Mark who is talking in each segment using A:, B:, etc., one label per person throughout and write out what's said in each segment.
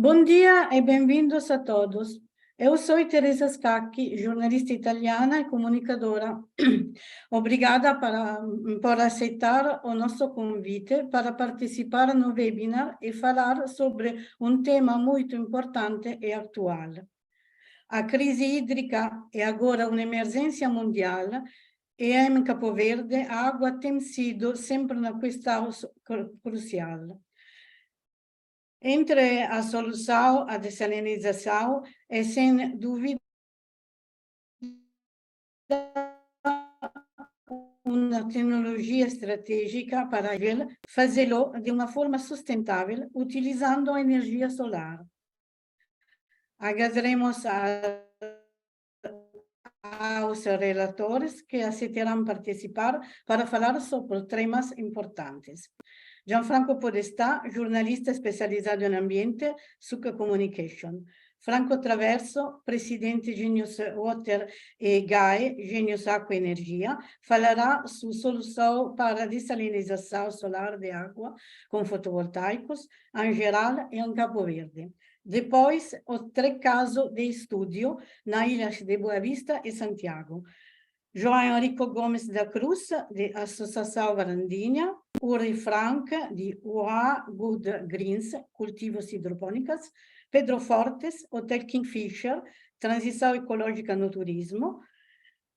A: Bom dia e bem-vindos a todos. Eu sou Teresa Scacchi, jornalista italiana e comunicadora. Obrigada por aceitar o nosso convite para participar no webinar e falar sobre um tema muito importante e atual. A crise hídrica é agora uma emergência mundial e em Cabo Verde a água tem sido sempre uma questão crucial. Entre a solução, a dessalinização, é sem dúvida uma tecnologia estratégica para fazê-lo de uma forma sustentável, utilizando a energia solar. Agradeceremos aos relatores que aceitarão participar para falar sobre temas importantes. Gianfranco Podestà, jornalista especializado em ambiente, Succa Communication. Franco Traverso, presidente Genius Water e GAE, Genius Acqua e Energia, falará sobre solução para a dessalinização solar de água com fotovoltaicos, em geral, em Cabo Verde. Depois, os 3 casos de estudo na ilhas de Boa Vista e Santiago. João Enrico Gomes da Cruz, de Associação Varandinha, Uri Frank, de UA Good Greens, Cultivos Hidropônicos, Pedro Fortes, Hotel Kingfisher, Transição Ecológica no Turismo,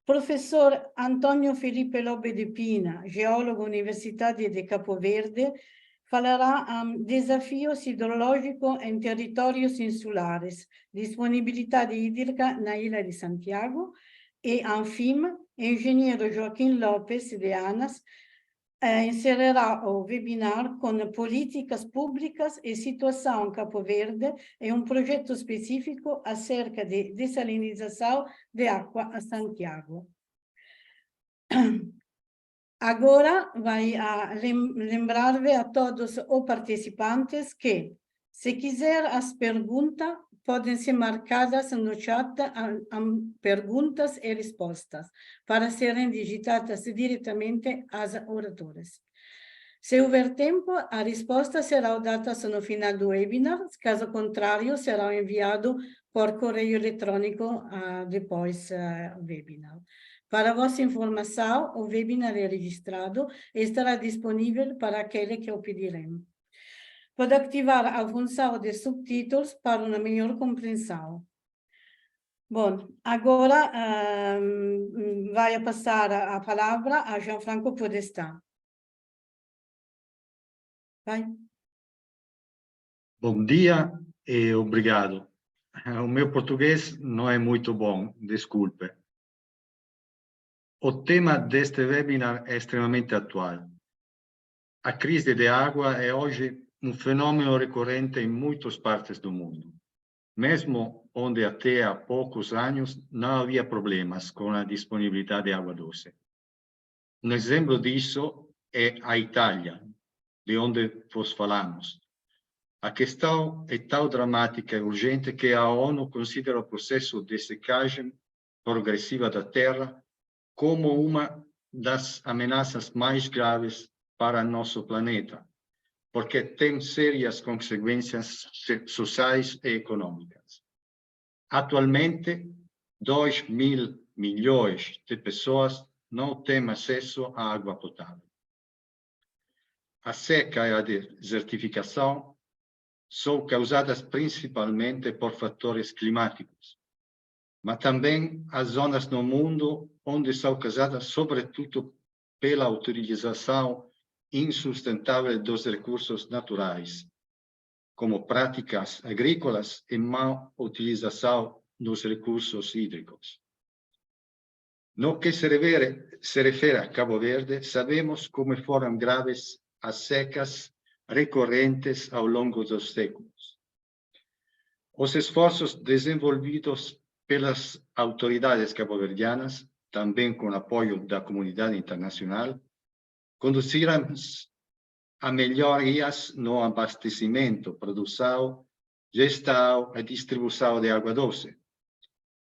A: professor Antônio Felipe Lobe de Pina, geólogo Universidade de Cabo Verde, falará desafios hidrológicos em territórios insulares, disponibilidade hídrica na Ilha de Santiago, e, enfim, engenheiro Joaquim Lopes de Anas inserirá o webinar com políticas públicas e situação em Cabo Verde e um projeto específico acerca de dessalinização de água a Santiago. Agora, vai lembrar-me a todos os participantes que, se quiser as perguntas, podem ser marcadas no chat perguntas e respostas, para serem digitadas diretamente às oratoras. Se houver tempo, a resposta será dada no final do webinar, caso contrário, será enviado por correio eletrônico depois do webinar. Para vossa informação, o webinar é registrado e estará disponível para aqueles que o pedirem. Pode ativar a função de subtítulos para uma melhor compreensão. Bom, agora vai passar a palavra a Gianfranco Podestà. Vai.
B: Bom dia e obrigado. O meu português não é muito bom, desculpe. O tema deste webinar é extremamente atual. A crise de água é hoje um fenômeno recorrente em muitas partes do mundo, mesmo onde até há poucos anos não havia problemas com a disponibilidade de água doce. Um exemplo disso é a Itália, de onde vos falamos. A questão é tão dramática e urgente que a ONU considera o processo de secagem progressiva da Terra como uma das ameaças mais graves para nosso planeta, porque tem sérias consequências sociais e econômicas. Atualmente, 2.000 milhões de pessoas não têm acesso à água potável. A seca e a desertificação são causadas principalmente por fatores climáticos, mas também há zonas no mundo onde são causadas sobretudo pela utilização insustentável dos recursos naturais, como práticas agrícolas e má utilização dos recursos hídricos. No que se refere a Cabo Verde, sabemos como foram graves as secas recorrentes ao longo dos séculos. Os esforços desenvolvidos pelas autoridades cabo-verdianas, também com apoio da comunidade internacional, conduziram a melhorias no abastecimento, produção, gestão e distribuição de água doce.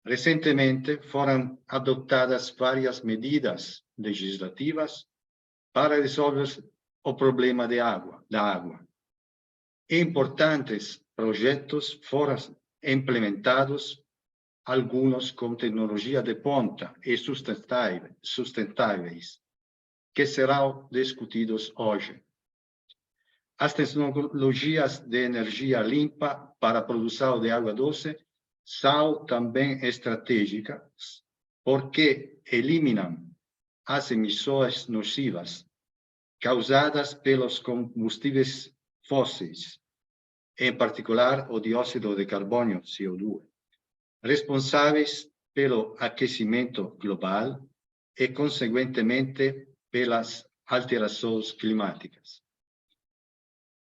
B: Recentemente foram adotadas várias medidas legislativas para resolver o problema da água. É importante projetos foram implementados, alguns com tecnologia de ponta e sustentáveis, que serão discutidos hoje. As tecnologias de energia limpa para a produção de água doce são também estratégicas, porque eliminam as emissões nocivas causadas pelos combustíveis fósseis, em particular o dióxido de carbono, CO2, responsáveis pelo aquecimento global e, consequentemente, pelas alterações climáticas.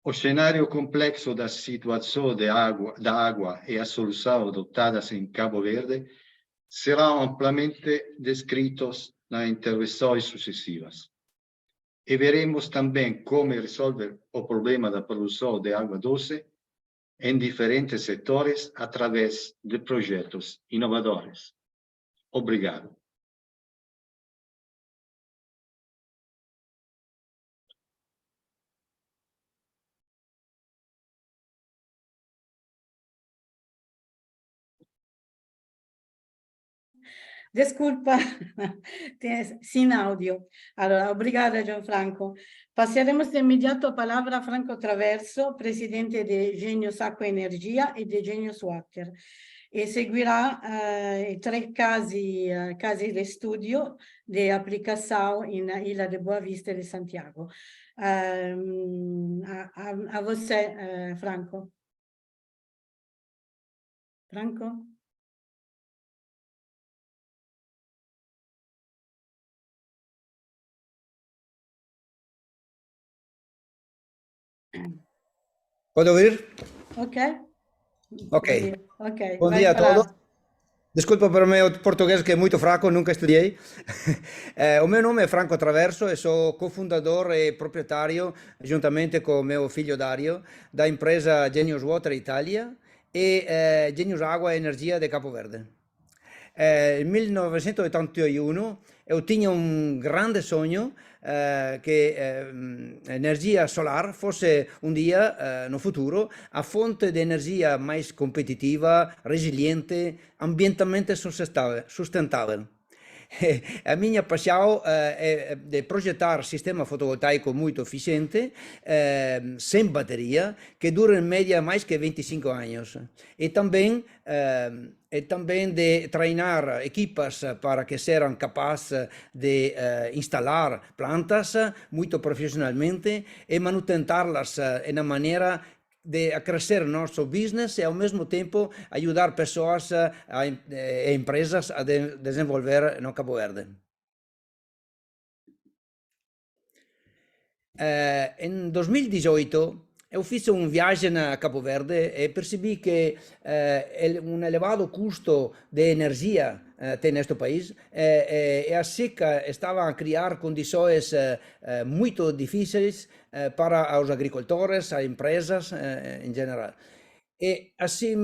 B: O cenário complexo da situação da água e a solução adotadas em Cabo Verde serão amplamente descritos nas intervenções sucessivas. E veremos também como resolver o problema da produção de água doce em diferentes setores através de projetos inovadores. Obrigado.
A: Desculpa, sin audio. Allora, obrigada, Gianfranco. Passeremo de imediato a palavra a Franco Traverso, presidente de Genius Acqua Energia e de Genius Water. E seguirà i 3 casi di studio di applicação in Ilha de Boa Vista e de Santiago. A você, Franco. Franco?
C: Pode ouvir?
A: Ok.
C: Ok.
A: Ok.
C: Bom dia a todos. Desculpa per o meu português que é muito fraco, nunca estudei. O meu nome é Franco Traverso e sou cofundador e proprietario, juntamente com o meu filho Dario, da empresa Genius Water Italia e Genius Água e Energia de Capo Verde. Nel 1981 eu tinha um grande sonho che energia solar fosse un dia, no futuro, a fonte di energia mais competitiva, resiliente, ambientalmente sustentável. A minha paixão é de projetar sistema fotovoltaico muito eficiente, sem bateria, que dura em média mais que 25 anos. E também de treinar equipas para que sejam capazes de instalar plantas muito profissionalmente e manutentá-las de maneira de crescer nosso business e ao mesmo tempo ajudar pessoas e empresas a desenvolver no Cabo Verde. Em 2018 eu fiz viagem a Cabo Verde e percebi que elevado custo de energia tem neste país e a seca estava a criar condições muito difíceis para os agricultores, as empresas em geral. E assim,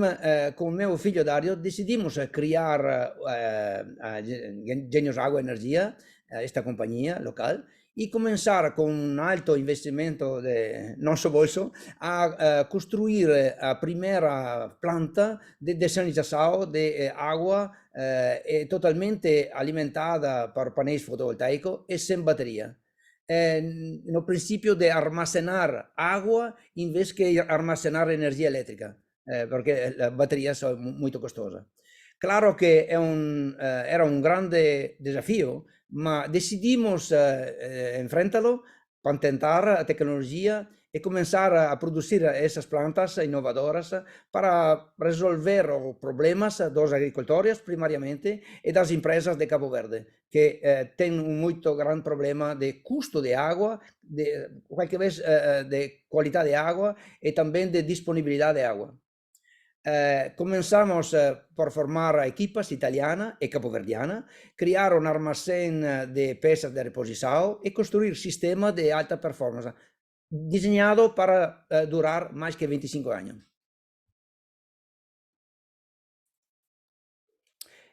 C: com o meu filho Dario, decidimos criar a Genius Água Energia, esta companhia local, e começar com um alto investimento de nosso bolso a construir a primeira planta de desalinização de água totalmente alimentada por painéis fotovoltaicos e sem bateria. No princípio de armazenar água em vez de armazenar energia elétrica, porque as baterias são muito custosas. Claro que era um grande desafio, mas decidimos enfrentá-lo, patentar a tecnologia e começar a produzir essas plantas inovadoras para resolver os problemas dos agricultores, primariamente, e das empresas de Cabo Verde, que têm muito grande problema de custo de água, qualquer vez de qualidade de água e também de disponibilidade de água. Começamos por formar equipas italiana e capoverdiana, criar um armazém de peças de reposição e construir sistema de alta performance, desenhado para durar mais que 25 anos.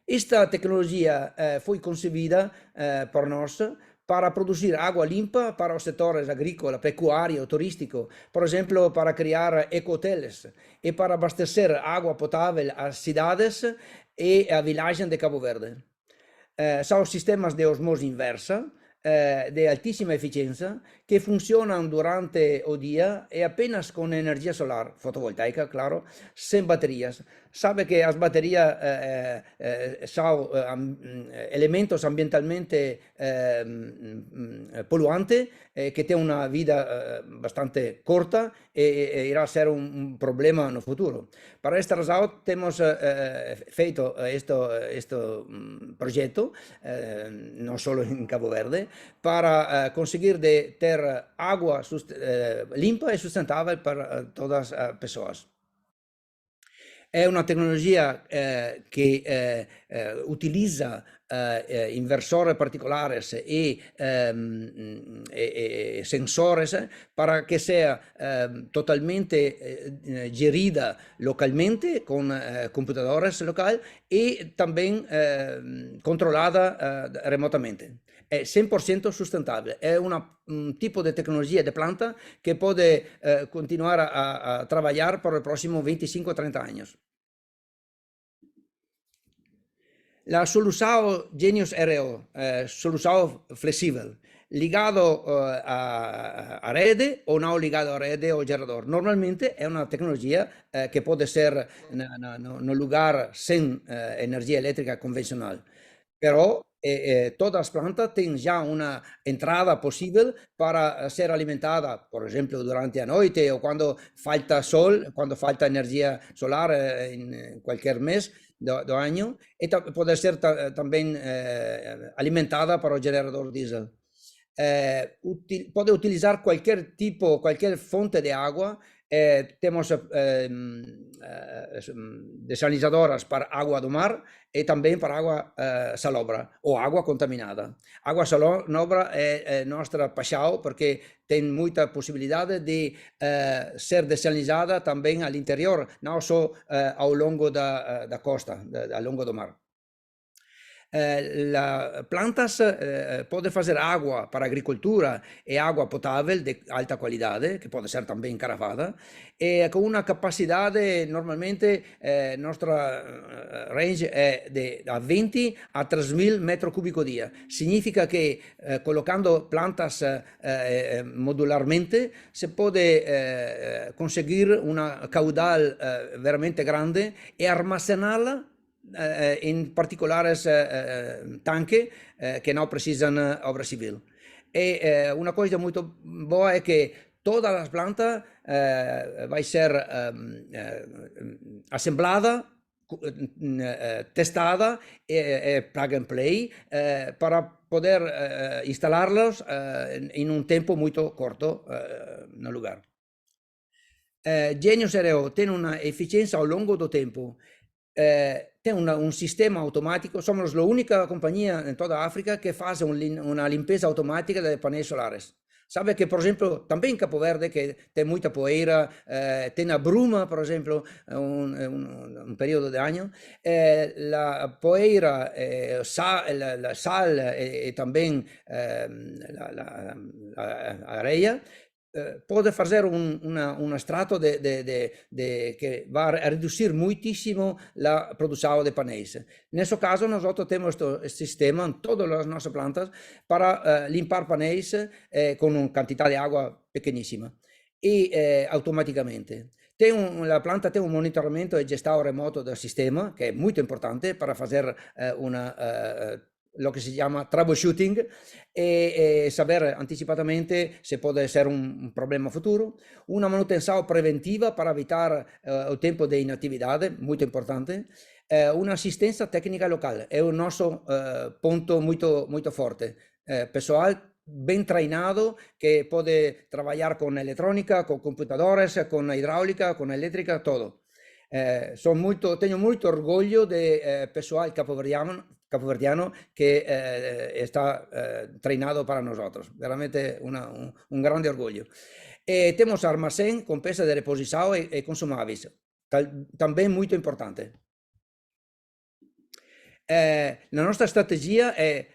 C: Esta tecnologia foi concebida por nós para producir agua limpa para los sectores agrícola, pecuario, turístico, por ejemplo, para crear ecohoteles y para abastecer agua potable a ciudades y a villages de Cabo Verde. Son sistemas de osmosis inversa, de altísima eficiencia, que funcionan durante el día y apenas con energía solar, fotovoltaica, claro, sin baterías. Sabe que las baterías son elementos ambientalmente poluantes, que tienen una vida bastante corta e irá a ser un problema en el futuro. Para esta razón hemos hecho este proyecto, no solo en Cabo Verde, para conseguir de tener agua limpa y sustentable para todas las personas. È una tecnologia che utilizza inversores particulares y sensores para que sea totalmente gerida localmente con computadores locales y también controlada remotamente. È 100% sustentable, è un tipo di tecnologia di planta che può continuare a lavorare per i prossimi 25-30 anni. La solución Genius RO, solución flexible, ligado a rete o no ligado a rete o generador. Normalmente è una tecnologia che può essere in un lugar sin energia eléctrica convencional, però todas las plantas tienen ya una entrada posible para ser alimentada, por ejemplo, durante la noche o cuando falta sol, cuando falta energía solar en cualquier mes del año, y puede ser también alimentada por el generador diésel. Puede utilizar cualquier tipo, cualquier fuente de agua. Tenemos desalinizadoras para agua do mar y también para agua salobra o agua contaminada. Agua salobra è nostra paixão porque tem muita possibilidade de ser desalinizada também al interior, não só ao longo da costa, ao longo do mar. Las plantas pueden hacer agua para agricultura y agua potable de alta calidad, que puede ser también caravada, con una capacidad normalmente nuestra range es de 20 a 3.000 metros cúbicos día. Significa que colocando plantas modularmente se puede conseguir una caudal veramente grande y almacenarla in particulares tanque che non precisano obra civil. E una cosa molto buona è che toda la planta va a ser assemblada, testada plug and play para poder instalarlos in un tempo molto corto nel lugar. Genius RO tiene una efficienza ao longo do tempo. Tiene un sistema automático, somos la única compañía en toda África que hace una limpieza automática de paneles solares. Sabe que, por ejemplo, también en Capo Verde, que tiene mucha poeira, tiene bruma, por ejemplo, un periodo de año, la poeira, la sal y también la arena, puede hacer un estrato que va a reducir muchísimo la producción de paneles. En ese caso, nosotros tenemos este sistema en todas las nuestras plantas para limpiar paneles con una cantidad de agua pequeñísima y automáticamente. La planta tiene un monitoramento y gestado remoto del sistema, que es muy importante para hacer lo que se llama troubleshooting e saber anticipadamente se puede ser un problema futuro. Una manutención preventiva para evitar el tiempo de inactividad, muy importante. Una asistencia técnica local è un nostro punto molto forte. Personal ben treinado que puede trabajar con electrónica, con computadores, con hidráulica, con eléctrica, todo. Tengo molto orgoglio de personal capoverdiano que está treinado para nosotros. Veramente un grande orgullo. Tenemos almacén con pesa de reposición y consumables, también muy importante. La nostra strategia è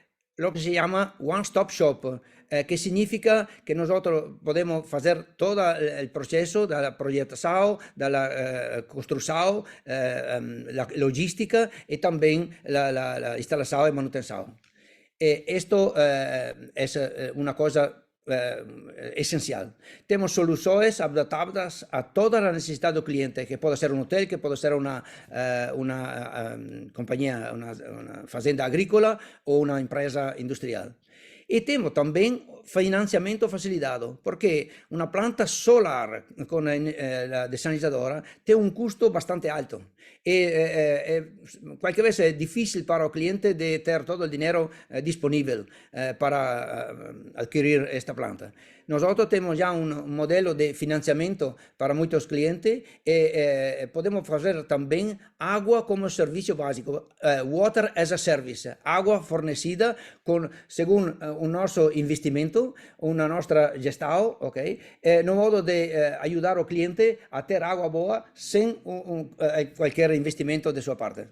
C: lo que se llama One Stop Shop, que significa que nosotros podemos hacer todo el proceso de la proyectación, de la construcción, la logística y también la instalación y manutención. Esto es una cosa esencial. Tenemos soluciones adaptadas a toda la necesidad del cliente, que puede ser un hotel, que puede ser una compañía, una fazenda agrícola o una empresa industrial. Y tenemos también financiamiento facilitado, porque una planta solar con la desalinizadora tiene un costo bastante alto. Y cualquier vez es difícil para el cliente de tener todo el dinero disponible para adquirir esta planta. Nosotros tenemos ya un modelo de financiamiento para muchos clientes y podemos hacer también agua como servicio básico, water as a service, agua fornecida según un nuestro investimento, una nuestra gestión, okay? No modo de ayudar al cliente a tener agua boa sin cualquier investimento de su parte.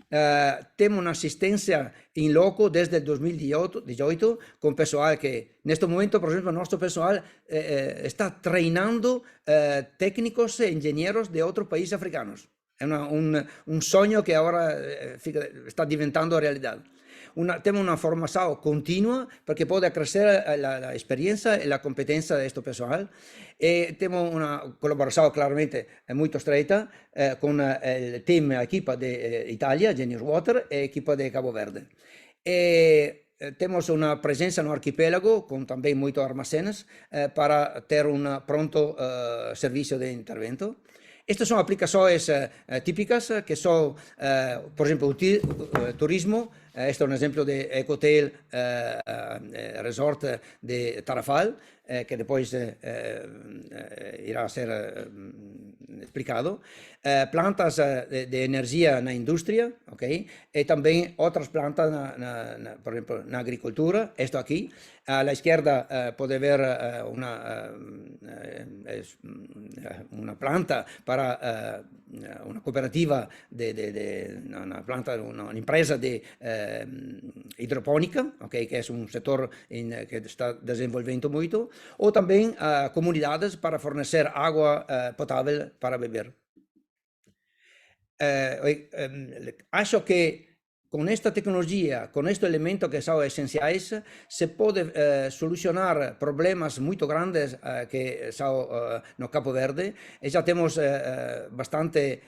C: Tenemos una asistencia in loco desde el 2018 con personal que en este momento, por ejemplo, nuestro personal está entrenando técnicos e ingenieros de otros países africanos. Es un sueño que ahora está diventando realidad. Tenemos una formación continua porque puede crecer la experiencia y la competencia de este personal. Tenemos una colaboración claramente muy estrecha con el team, equipo de Italia, Genius Water, y equipo de Cabo Verde. Tenemos una presencia en el archipiélago con también muchos almacenes para tener un pronto servicio de intervento. Estas son aplicaciones típicas que son, por ejemplo, turismo. Este es un ejemplo de ecohotel resort de Tarrafal, que después irá a ser explicado. Plantas de energía en la industria, okay? Y también otras plantas, por ejemplo, en la agricultura. Esto aquí. A la izquierda puede ver una planta para una cooperativa, una empresa de hidropónica, okay, que es un sector que está desenvolviendo mucho, o también comunidades para fornecer agua potable para beber. Acho que con esta tecnología, con estos elementos que son esenciales, se puede solucionar problemas muy grandes que son en Cabo Verde. Y ya tenemos bastante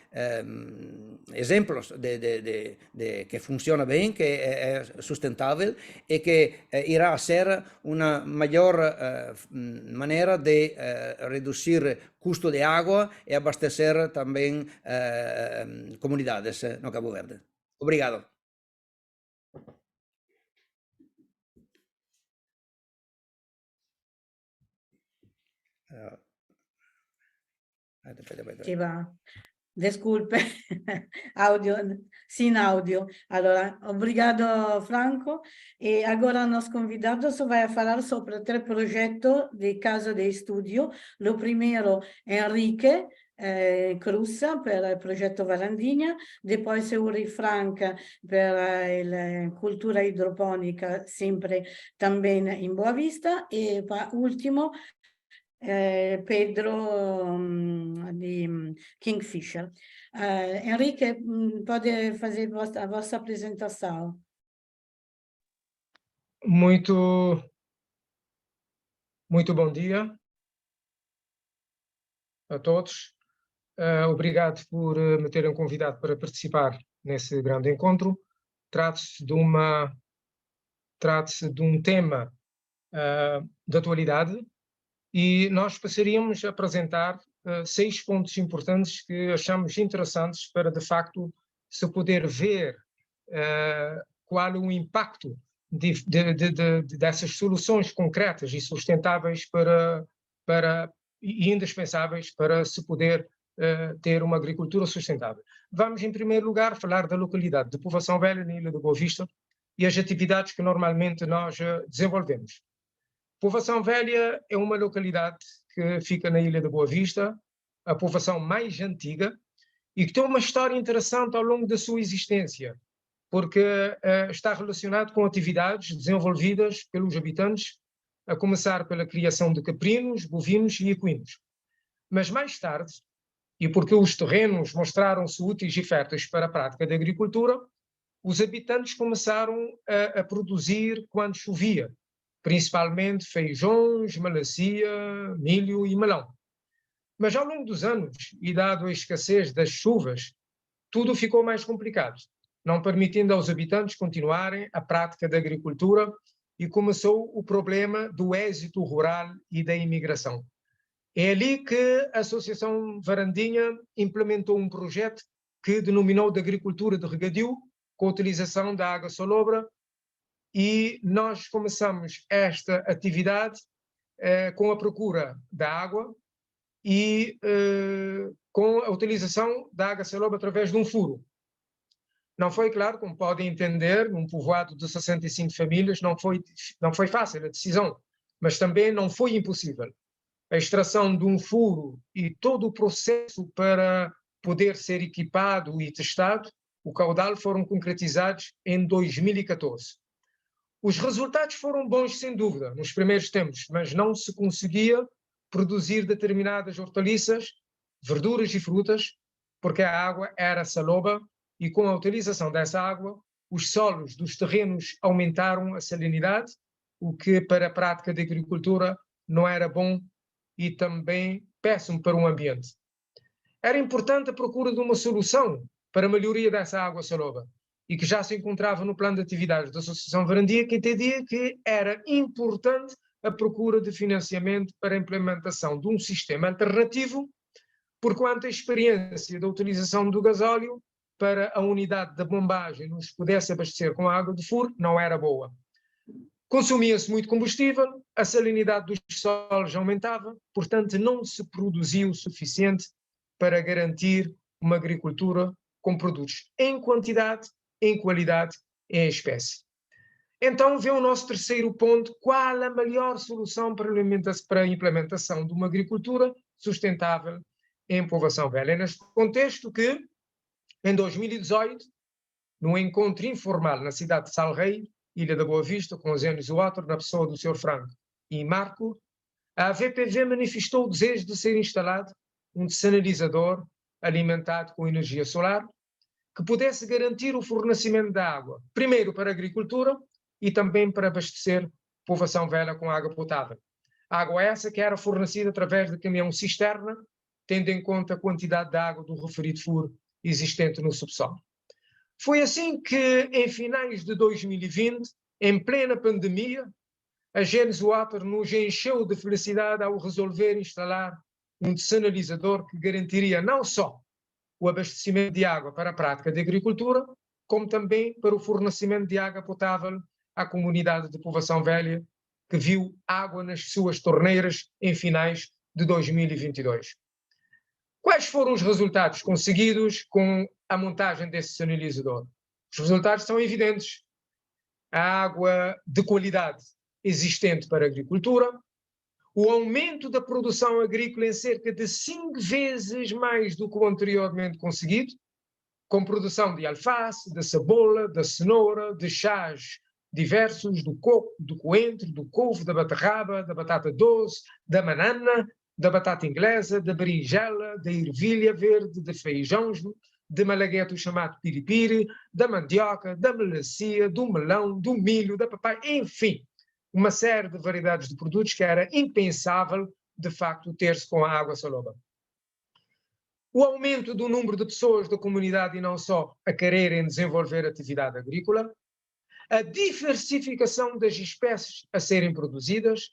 C: ejemplos de que funciona bien, que es sustentable y que irá a ser una mayor manera de reducir costo de agua y abastecer también comunidades en Cabo Verde. Obrigado.
A: Ci va. Desculpe, audio, sin audio. Allora, obrigado, Franco. E agora nosso convidado vai falar sobre 3 projetos de casa de estudio. O primeiro, Enrique Cruz, per il progetto Valandinha, depois Uri Franca per la cultura idroponica, sempre también in Boavista, e ultimo Pedro di Kingfisher. Enrique, pode fazer a vossa apresentação.
D: Muito bom dia a todos. Obrigado por me terem convidado para participar nesse grande encontro. Trata-se de um tema de atualidade e nós passaríamos a apresentar 6 pontos importantes que achamos interessantes para, de facto, se poder ver qual é o impacto dessas soluções concretas e sustentáveis e indispensáveis para se poder ter uma agricultura sustentável. Vamos, em primeiro lugar, falar da localidade de Povoação Velha, na Ilha de Boa Vista, e as atividades que normalmente nós desenvolvemos. Povoação Velha é uma localidade que fica na Ilha de Boa Vista, a povoação mais antiga, e que tem uma história interessante ao longo da sua existência. porque está relacionado com atividades desenvolvidas pelos habitantes, a começar pela criação de caprinos, bovinos e equinos. Mas mais tarde, e porque os terrenos mostraram-se úteis e férteis para a prática da agricultura, os habitantes começaram a produzir quando chovia, principalmente feijões, melancia, milho e melão. Mas ao longo dos anos, e dado a escassez das chuvas, tudo ficou mais complicado, não permitindo aos habitantes continuarem a prática da agricultura, e começou o problema do êxito rural e da imigração. É ali que a Associação Varandinha implementou um projeto que denominou de agricultura de regadio, com a utilização da água salobra, e nós começamos esta atividade com a procura da água e com a utilização da água salobra através de um furo. Não foi, claro, como podem entender, num povoado de 65 famílias, não foi fácil a decisão, mas também não foi impossível. A extração de um furo e todo o processo para poder ser equipado e testado, o caudal, foram concretizados em 2014. Os resultados foram bons, sem dúvida, nos primeiros tempos, mas não se conseguia produzir determinadas hortaliças, verduras e frutas, porque a água era saloba, e com a utilização dessa água, os solos dos terrenos aumentaram a salinidade, o que para a prática de agricultura não era bom e também péssimo para o ambiente. Era importante a procura de uma solução para a melhoria dessa água saloba, e que já se encontrava no plano de atividades da Associação Varandia, que entendia que era importante a procura de financiamento para a implementação de um sistema alternativo, porquanto a experiência da utilização do gasóleo para a unidade da bombagem nos pudesse abastecer com água de furo não era boa. Consumia-se muito combustível, a salinidade dos solos aumentava, portanto não se produzia o suficiente para garantir uma agricultura com produtos em quantidade, em qualidade e em espécie. Então vê o nosso terceiro ponto: qual a melhor solução para a implementação de uma agricultura sustentável em Povoação Velha. É neste contexto que, em 2018, num encontro informal na cidade de Salrei, Ilha da Boa Vista, com os Enes Water, na pessoa do Sr. Franco e Marco, a VPV manifestou o desejo de ser instalado um desalinizador alimentado com energia solar, que pudesse garantir o fornecimento da água, primeiro para a agricultura e também para abastecer Povoação Velha com água potável. Água essa que era fornecida através de caminhão-cisterna, tendo em conta a quantidade de água do referido furo existente no subsolo. Foi assim que, em finais de 2020, em plena pandemia, a Genes Water nos encheu de felicidade ao resolver instalar um desalinizador que garantiria não só o abastecimento de água para a prática de agricultura, como também para o fornecimento de água potável à comunidade de Povoação Velha, que viu água nas suas torneiras em finais de 2022. Quais foram os resultados conseguidos com a montagem desse desalinizador? Os resultados são evidentes. A água de qualidade existente para a agricultura, o aumento da produção agrícola em cerca de 5 vezes mais do que o anteriormente conseguido, com produção de alface, da cebola, da cenoura, de chás diversos, do coco, do coentro, do couve, da beterraba, da batata doce, da banana, da batata inglesa, da berinjela, da ervilha verde, de feijões, de malagueto chamado piripiri, da mandioca, da melancia, do melão, do milho, da papaya, enfim, uma série de variedades de produtos que era impensável, de facto, ter-se com a água saloba. O aumento do número de pessoas da comunidade e não só a quererem desenvolver atividade agrícola, a diversificação das espécies a serem produzidas,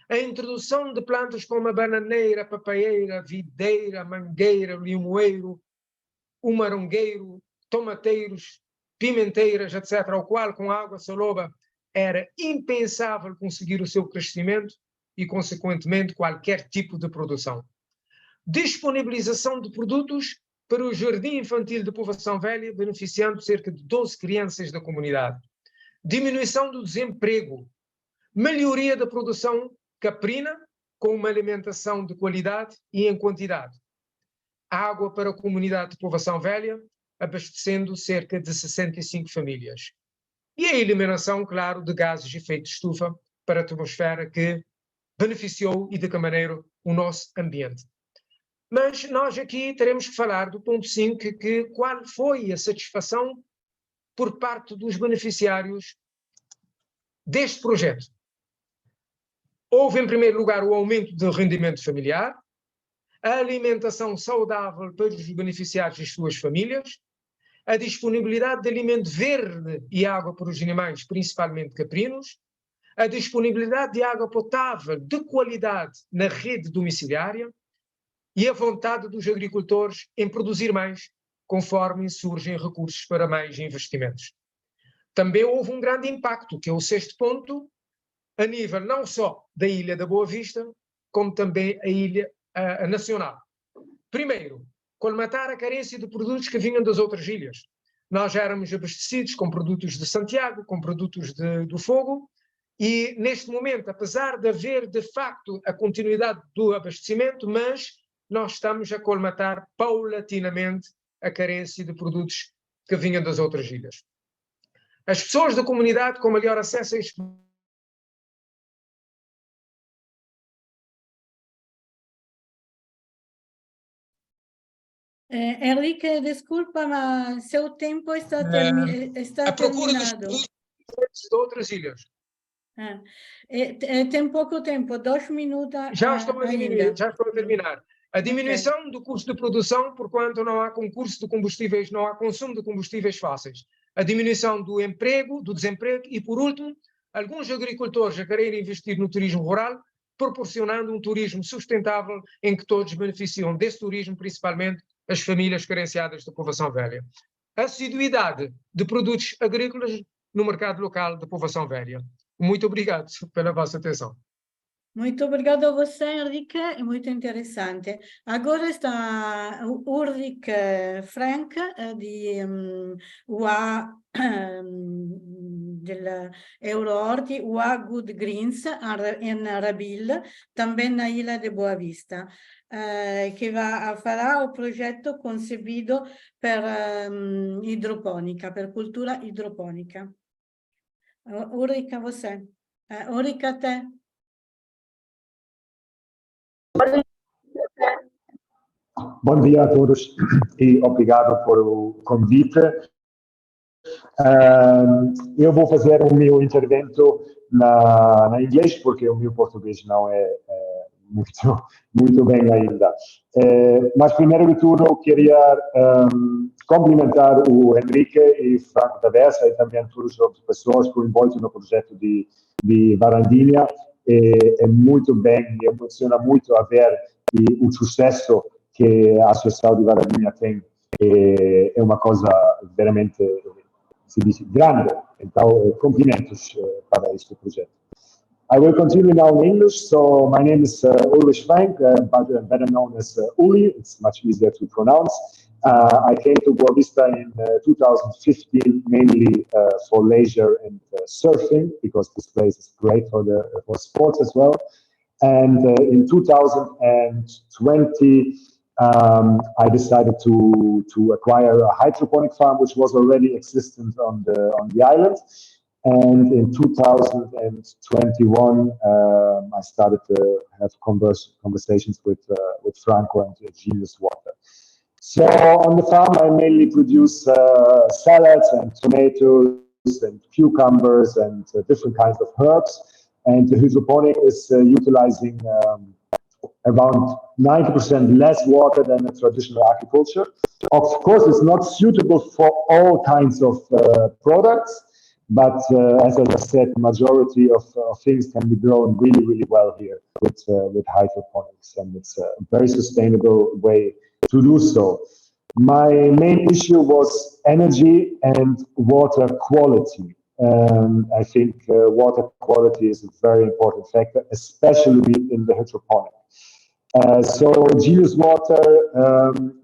D: a introdução de plantas como a bananeira, a papaieira, a videira, a mangueira, o limoeiro, o marongueiro, tomateiros, pimenteiras, etc., ao qual com a água saloba era impensável conseguir o seu crescimento e, consequentemente, qualquer tipo de produção. Disponibilização de produtos para o Jardim Infantil de Povoação Velha, beneficiando cerca de 12 crianças da comunidade. Diminuição do desemprego, melhoria da produção caprina, com uma alimentação de qualidade e em quantidade. Água para a comunidade de Povoação Velha, abastecendo cerca de 65 famílias. E a eliminação, claro, de gases de efeito de estufa para a atmosfera, que beneficiou e de que maneira o nosso ambiente. Mas nós aqui teremos que falar do ponto 5, que qual foi a satisfação por parte dos beneficiários deste projeto. Houve, em primeiro lugar, o aumento do rendimento familiar, a alimentação saudável para os beneficiários e as suas famílias, a disponibilidade de alimento verde e água para os animais, principalmente caprinos, a disponibilidade de água potável de qualidade na rede domiciliária e a vontade dos agricultores em produzir mais, conforme surgem recursos para mais investimentos. Também houve um grande impacto, que é o 6º ponto, a nível não só da Ilha da Boa Vista, como também a ilha nacional. Primeiro, colmatar a carência de produtos que vinham das outras ilhas. Nós já éramos abastecidos com produtos de Santiago, com produtos do Fogo, e neste momento, apesar de haver de facto a continuidade do abastecimento, mas nós estamos a colmatar paulatinamente a carência de produtos que vinham das outras ilhas. As pessoas da comunidade com maior acesso a estes
A: Enrique, desculpa, mas seu tempo está, está
D: a procura dos
A: terminado.
D: produtos de outras ilhas.
A: Tem pouco tempo, 2 minutos
D: Já estou a terminar. A diminuição do custo de produção, porquanto não há concurso de combustíveis, não há consumo de combustíveis fáceis. A diminuição do emprego, do desemprego e, por último, alguns agricultores a quererem investir no turismo rural, proporcionando um turismo sustentável em que todos beneficiam desse turismo, principalmente as famílias carenciadas da povoação velha. Assiduidade de produtos agrícolas no mercado local da povoação velha. Muito obrigado pela vossa atenção.
A: Muito obrigada a você, Henrique, é muito interessante. Agora está Ulrich Frank, di UA del Euroorti, UA Good Greens in Rabil, também na Ilha de Boa Vista, que farà o progetto concebido per idroponica, per cultura idroponica. Ulrich, a você. Ulrich, a te.
E: Bom dia a todos e obrigado por o convite. Eu vou fazer o meu intervento na inglês, porque o meu português não é muito bem ainda. Mas, primeiro de tudo, queria cumprimentar o Henrique e Franco Tavessa e também todas as outras pessoas que estão envolvidas no projeto de Varandinha. É muito bem, me emociona muito a ver o sucesso que a Associação de Varandinha tem. É uma coisa veramente, se diz, grande. Então, cumprimentos para este projeto. I will continue now in English. So my name is Ulrich Frank, but better known as Uli. It's much easier to pronounce. I came to Boa Vista in 2015, mainly for leisure and surfing, because this place is great for sports as well. And in 2020, I decided to acquire a hydroponic farm, which was already existent on the island. And in 2021, I started to have conversations with Franco and Genius Water. So on the farm, I mainly produce salads and tomatoes and cucumbers and different kinds of herbs. And the hydroponic is utilizing around 90% less water than a traditional agriculture. Of course, it's not suitable for all kinds of products. But as I said, the majority of things can be grown really, really well here with hydroponics, and it's a very sustainable way to do so. My main issue was energy and water quality. I think water quality is a very important factor, especially in the hydroponic. So Genius Water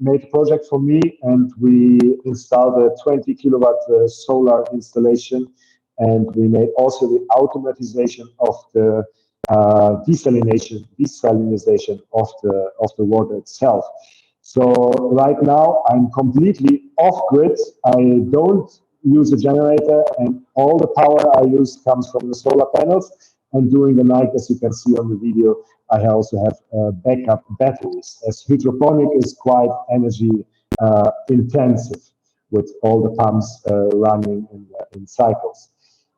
E: made a project for me, and we installed a 20 kilowatt solar installation, and we made also the automatization of the desalination of the water itself. So right now I'm completely off grid. I don't use a generator, and all the power I use comes from the solar panels. And during the night, as you can see on the video, I also have backup batteries, as hydroponic is quite energy intensive with all the pumps running in cycles.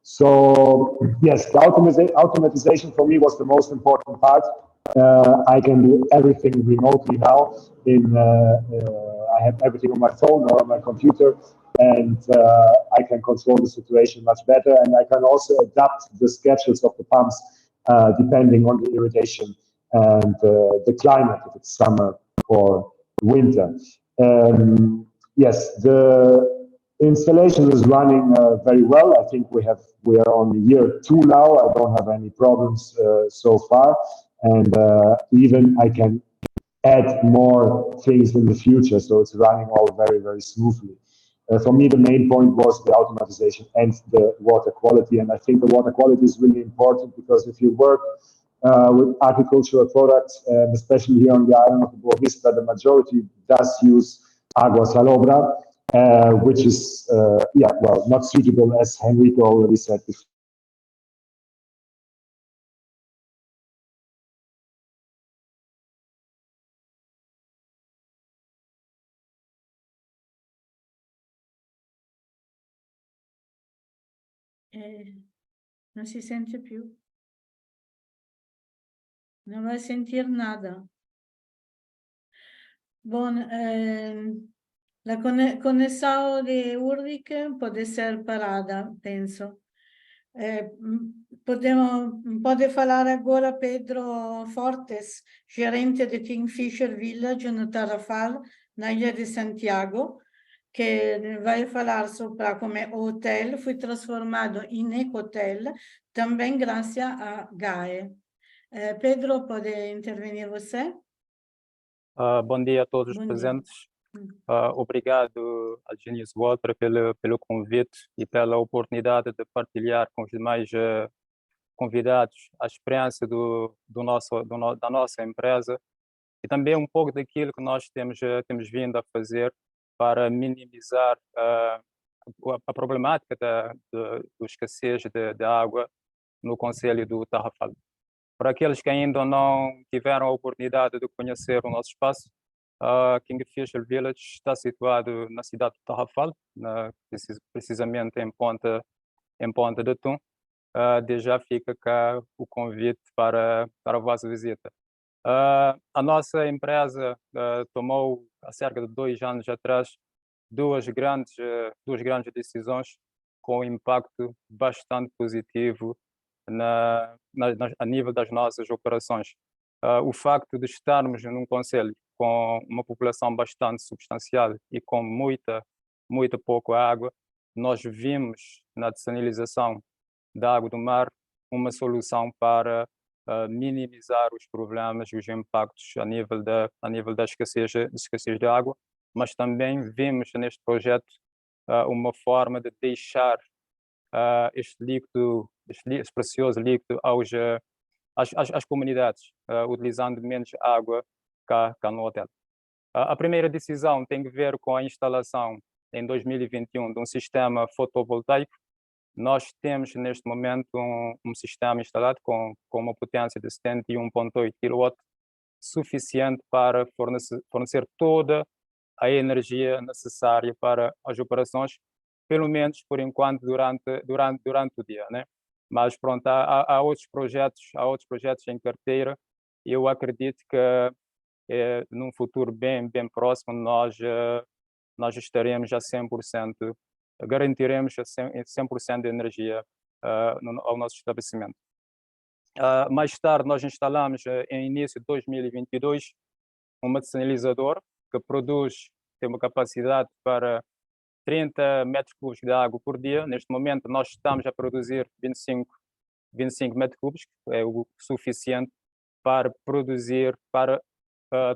E: So yes, the automatization for me was the most important part. I can do everything remotely now. I have everything on my phone or on my computer, and I can control the situation much better. And I can also adapt the schedules of the pumps depending on the irrigation and the climate, if it's summer or winter. Yes, the installation is running very well. I think we are on year 2 now. I don't have any problems so far, and even I can add more things in the future. So it's running all very, very smoothly. For me, the main point was the automatization and the water quality. And I think the water quality is really important, because if you work with agricultural products, and especially here on the island of the Boa Vista, the majority does use agua salobra, which is, not suitable, as Henrique already said before.
A: Non si sente più. Non vai sentir nada. Bom, la conexão de Ulrich pode ser parada, penso. Pode falar agora Pedro Fortes, gerente de Kingfisher Village no Tarrafal, na Ilha de Santiago, que vai falar sobre como o hotel foi transformado em eco-hotel, também graças a GAE. Pedro, pode intervenir você?
F: Bom dia a todos os
A: Bom dia.
F: presentes. Obrigado a Genius Water pelo convite e pela oportunidade de partilhar com os demais convidados a experiência da nossa empresa e também um pouco daquilo que nós temos vindo a fazer para minimizar a problemática do escassez de água no concelho do Tarrafal. Para aqueles que ainda não tiveram a oportunidade de conhecer o nosso espaço, Kingfisher Village está situado na cidade de Tarrafal, precisamente em Ponta de Tum. Desde já fica cá o convite para a vossa visita. A nossa empresa tomou, há cerca de 2 anos atrás, duas grandes decisões com impacto bastante positivo a nível das nossas operações. O facto de estarmos num concelho com uma população bastante substancial e com muita pouca água, nós vimos na dessalinização da água do mar uma solução para minimizar os problemas e os impactos a nível da escassez de água, mas também vimos neste projeto uma forma de deixar este precioso líquido às comunidades, utilizando menos água cá no hotel. A primeira decisão tem a ver com a instalação em 2021 de um sistema fotovoltaico. Nós temos neste momento um sistema instalado com uma potência de 71,8 kW, suficiente para fornecer toda a energia necessária para as operações, pelo menos por enquanto durante o dia, né? Mas pronto, há outros projetos em carteira e eu acredito que num futuro bem próximo nós estaremos a 100%, garantiremos 100% de energia ao nosso estabelecimento. Mais tarde nós instalamos em início de 2022 um dessalinisador que tem uma capacidade para 30 metros cúbicos de água por dia. Neste momento nós estamos a produzir 25 metros cúbicos, que é o suficiente para produzir para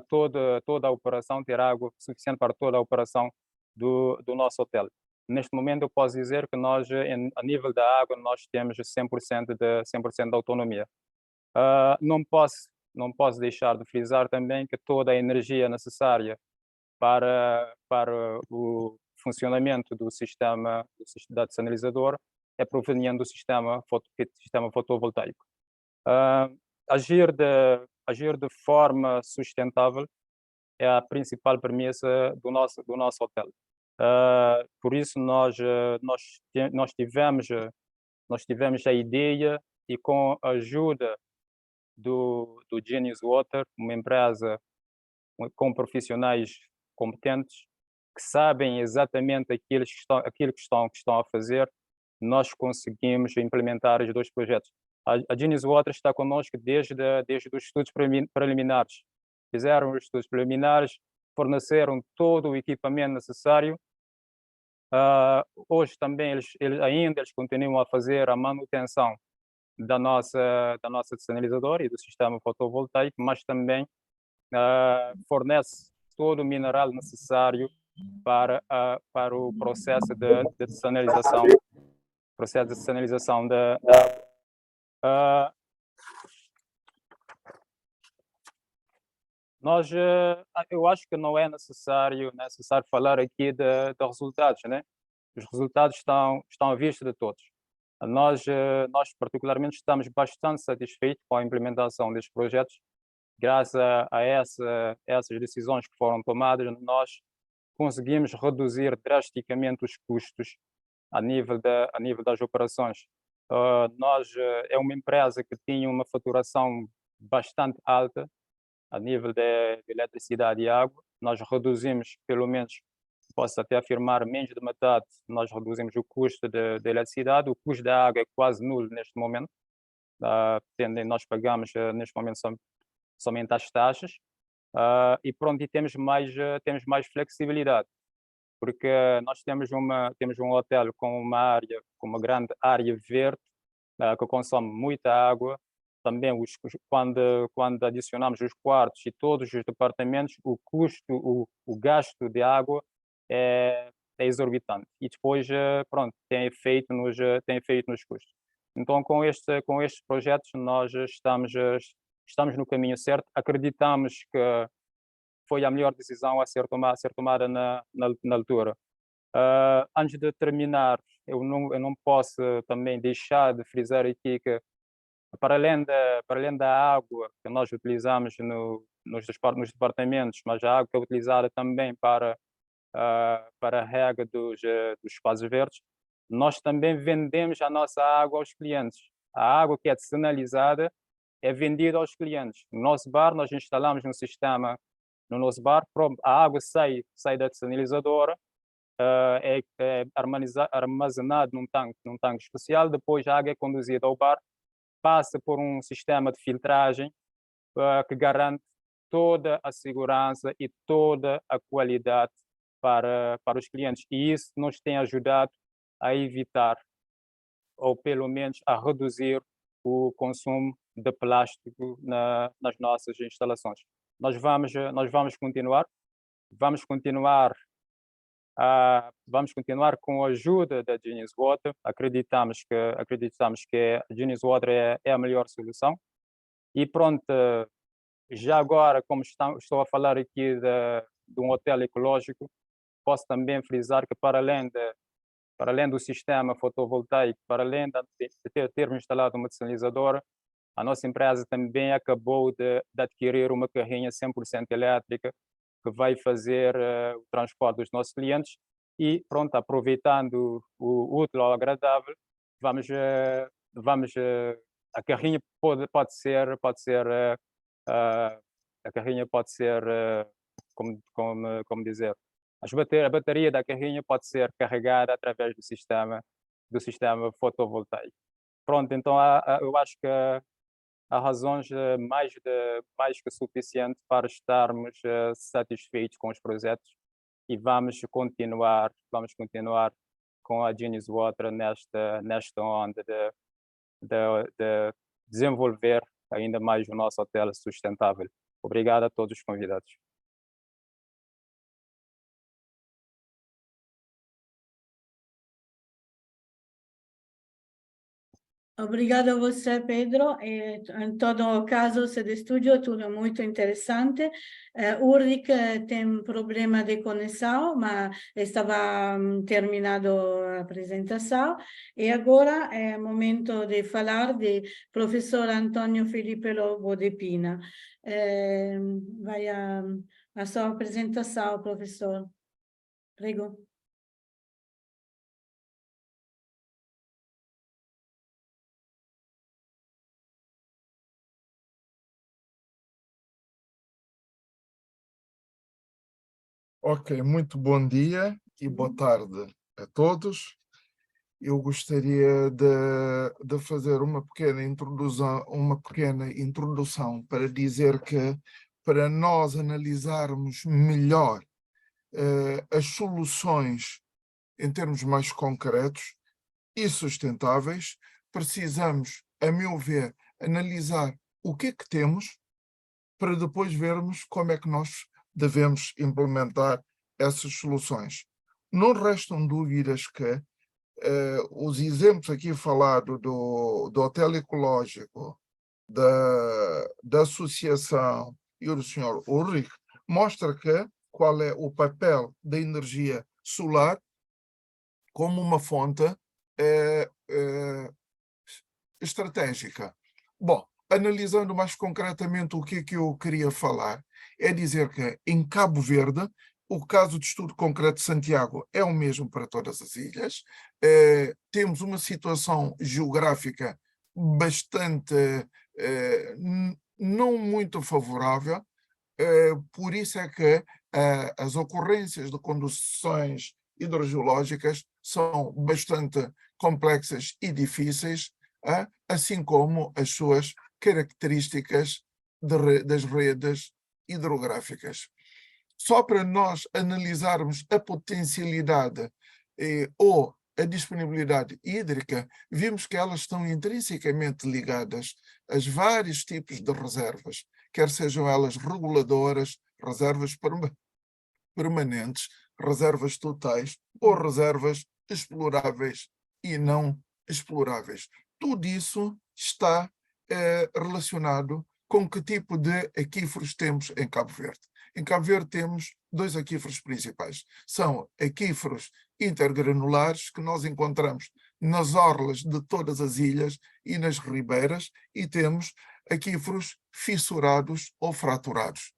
F: toda a operação, ter água suficiente para toda a operação do nosso hotel. Neste momento eu posso dizer que nós, a nível da água, nós temos 100% de autonomia. Não posso deixar de frisar também que toda a energia necessária para o funcionamento do sistema da desalinizadora é proveniente do sistema fotovoltaico. Agir de forma sustentável é a principal premissa do nosso hotel. Por isso nós tivemos a ideia, e com a ajuda do Genius Water, uma empresa com profissionais competentes que sabem exatamente aquilo que estão a fazer, nós conseguimos implementar os dois projetos. A Genius Water está connosco desde os estudos preliminares. Fizeram os estudos preliminares, forneceram todo o equipamento necessário. Hoje também eles continuam a fazer a manutenção da nossa desalinizadora e do sistema fotovoltaico, mas também fornece todo o mineral necessário para o processo de desalinização, da água. Eu acho que não é necessário falar aqui de resultados, né? Os resultados estão à vista de todos. Nós particularmente estamos bastante satisfeitos com a implementação destes projetos. Graças a essas decisões que foram tomadas, nós conseguimos reduzir drasticamente os custos a nível das operações. É uma empresa que tinha uma faturação bastante alta a nível de eletricidade e água. Nós reduzimos, pelo menos, posso até afirmar, menos de metade, nós reduzimos o custo de eletricidade. O custo da água é quase nulo neste momento. Nós pagamos, neste momento, somente as taxas. E pronto, e temos mais flexibilidade, porque nós temos um hotel com uma grande área verde, que consome muita água. Também quando adicionamos os quartos e todos os departamentos, o gasto de água é exorbitante, e depois pronto, tem efeito nos custos. Então, com estes projetos nós estamos no caminho certo. Acreditamos que foi a melhor decisão a ser tomada na altura. Antes de terminar, eu não posso também deixar de frisar aqui que, para além da água que nós utilizamos nos departamentos, mas a água que é utilizada também para a rega dos espaços verdes, nós também vendemos a nossa água aos clientes. A água que é desalinizada é vendida aos clientes. No nosso bar, nós instalamos um sistema no nosso bar, a água sai da desalinizadora, é armazenado num tanque especial, depois a água é conduzida ao bar, passa por um sistema de filtragem que garante toda a segurança e toda a qualidade para os clientes. E isso nos tem ajudado a evitar, ou pelo menos a reduzir, o consumo de plástico nas nossas instalações. Nós vamos continuar com a ajuda da Genius Water. Acreditamos que a Genius Water é a melhor solução. E pronto, já agora, como estou a falar aqui de um hotel ecológico, posso também frisar que, para além do sistema fotovoltaico, para além de termos instalado uma desalinizadora, a nossa empresa também acabou de adquirir uma carrinha 100% elétrica que vai fazer o transporte dos nossos clientes. E pronto, aproveitando o útil ao agradável, a carrinha pode ser a carrinha pode ser, como dizer, a bateria da carrinha pode ser carregada através do sistema fotovoltaico. Pronto, então eu acho que há razões mais que suficientes para estarmos satisfeitos com os projetos, e vamos continuar com a Genius Water nesta onda de desenvolver ainda mais o nosso hotel sustentável. Obrigado a todos os convidados.
A: Obrigada a você, Pedro. Em todo caso, esse estúdio é tudo muito interessante. Ulrich tem problema de conexão, mas estava terminado a apresentação. E agora é momento de falar do professor Antônio Felipe Lobo de Pina. Vai a sua apresentação, professor. Prego.
G: Ok, muito bom dia e boa tarde a todos. Eu gostaria de fazer uma pequena introdução para dizer que, para nós analisarmos melhor as soluções em termos mais concretos e sustentáveis, precisamos, a meu ver, analisar o que é que temos para depois vermos como é que nós devemos implementar essas soluções. Não restam dúvidas que os exemplos aqui falados do hotel ecológico, da associação e do Sr. Ulrich, mostra qual é o papel da energia solar como uma fonte estratégica. Bom, analisando mais concretamente o que é que eu queria falar, é dizer que em Cabo Verde, o caso de estudo concreto de Santiago é o mesmo para todas as ilhas. Temos uma situação geográfica bastante não muito favorável, por isso é que as ocorrências de conduções hidrogeológicas são bastante complexas e difíceis, assim como as suas características das redes hidrográficas. Só para nós analisarmos a potencialidade ou a disponibilidade hídrica, vimos que elas estão intrinsecamente ligadas a vários tipos de reservas, quer sejam elas reguladoras, reservas permanentes, reservas totais ou reservas exploráveis e não exploráveis. Tudo isso está relacionado com que tipo de aquíferos temos em Cabo Verde. Em Cabo Verde temos dois aquíferos principais. São aquíferos intergranulares que nós encontramos nas orlas de todas as ilhas e nas ribeiras, e temos aquíferos fissurados ou fraturados.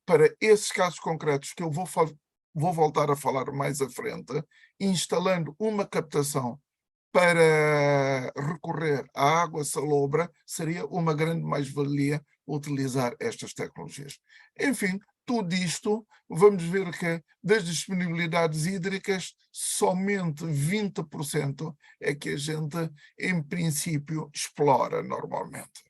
G: Para esses casos concretos que eu vou voltar a falar mais à frente, instalando uma captação para recorrer à água salobra, seria uma grande mais-valia utilizar estas tecnologias. Enfim, tudo isto, vamos ver que das disponibilidades hídricas, somente 20% é que a gente, em princípio, explora normalmente.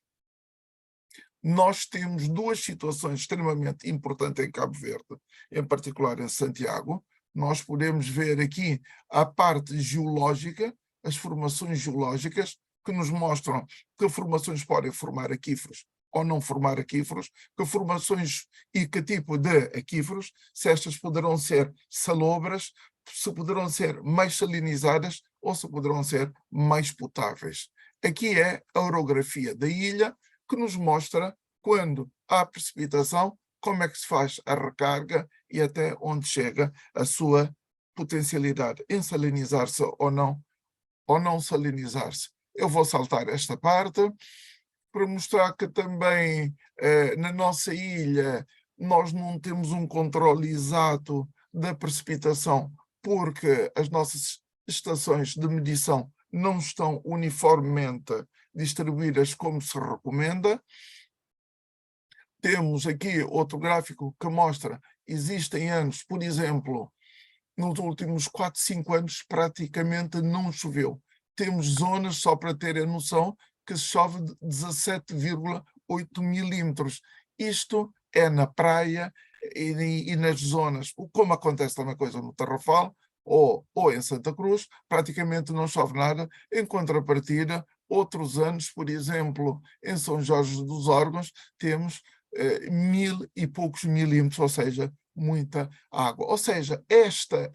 G: Nós temos duas situações extremamente importantes em Cabo Verde, em particular em Santiago. Nós podemos ver aqui a parte geológica, as formações geológicas, que nos mostram que formações podem formar aquíferos ou não formar aquíferos, que formações e que tipo de aquíferos, se estas poderão ser salobras, se poderão ser mais salinizadas ou se poderão ser mais potáveis. Aqui é a orografia da ilha, que nos mostra, quando há precipitação, como é que se faz a recarga e até onde chega a sua potencialidade em salinizar-se ou não salinizar-se. Eu vou saltar esta parte para mostrar que também na nossa ilha nós não temos um controle exato da precipitação, porque as nossas estações de medição não estão uniformemente distribuídas como se recomenda. Temos aqui outro gráfico que mostra, existem anos, por exemplo, nos últimos 4, 5 anos praticamente não choveu. Temos zonas, só para terem noção, que chove de 17,8 milímetros. Isto é na praia e nas zonas, como acontece também coisa no Tarrafal ou em Santa Cruz, praticamente não chove nada. Em contrapartida, outros anos, por exemplo, em São Jorge dos Órgãos, temos 1000 e poucos milímetros, ou seja, muita água. Ou seja, esta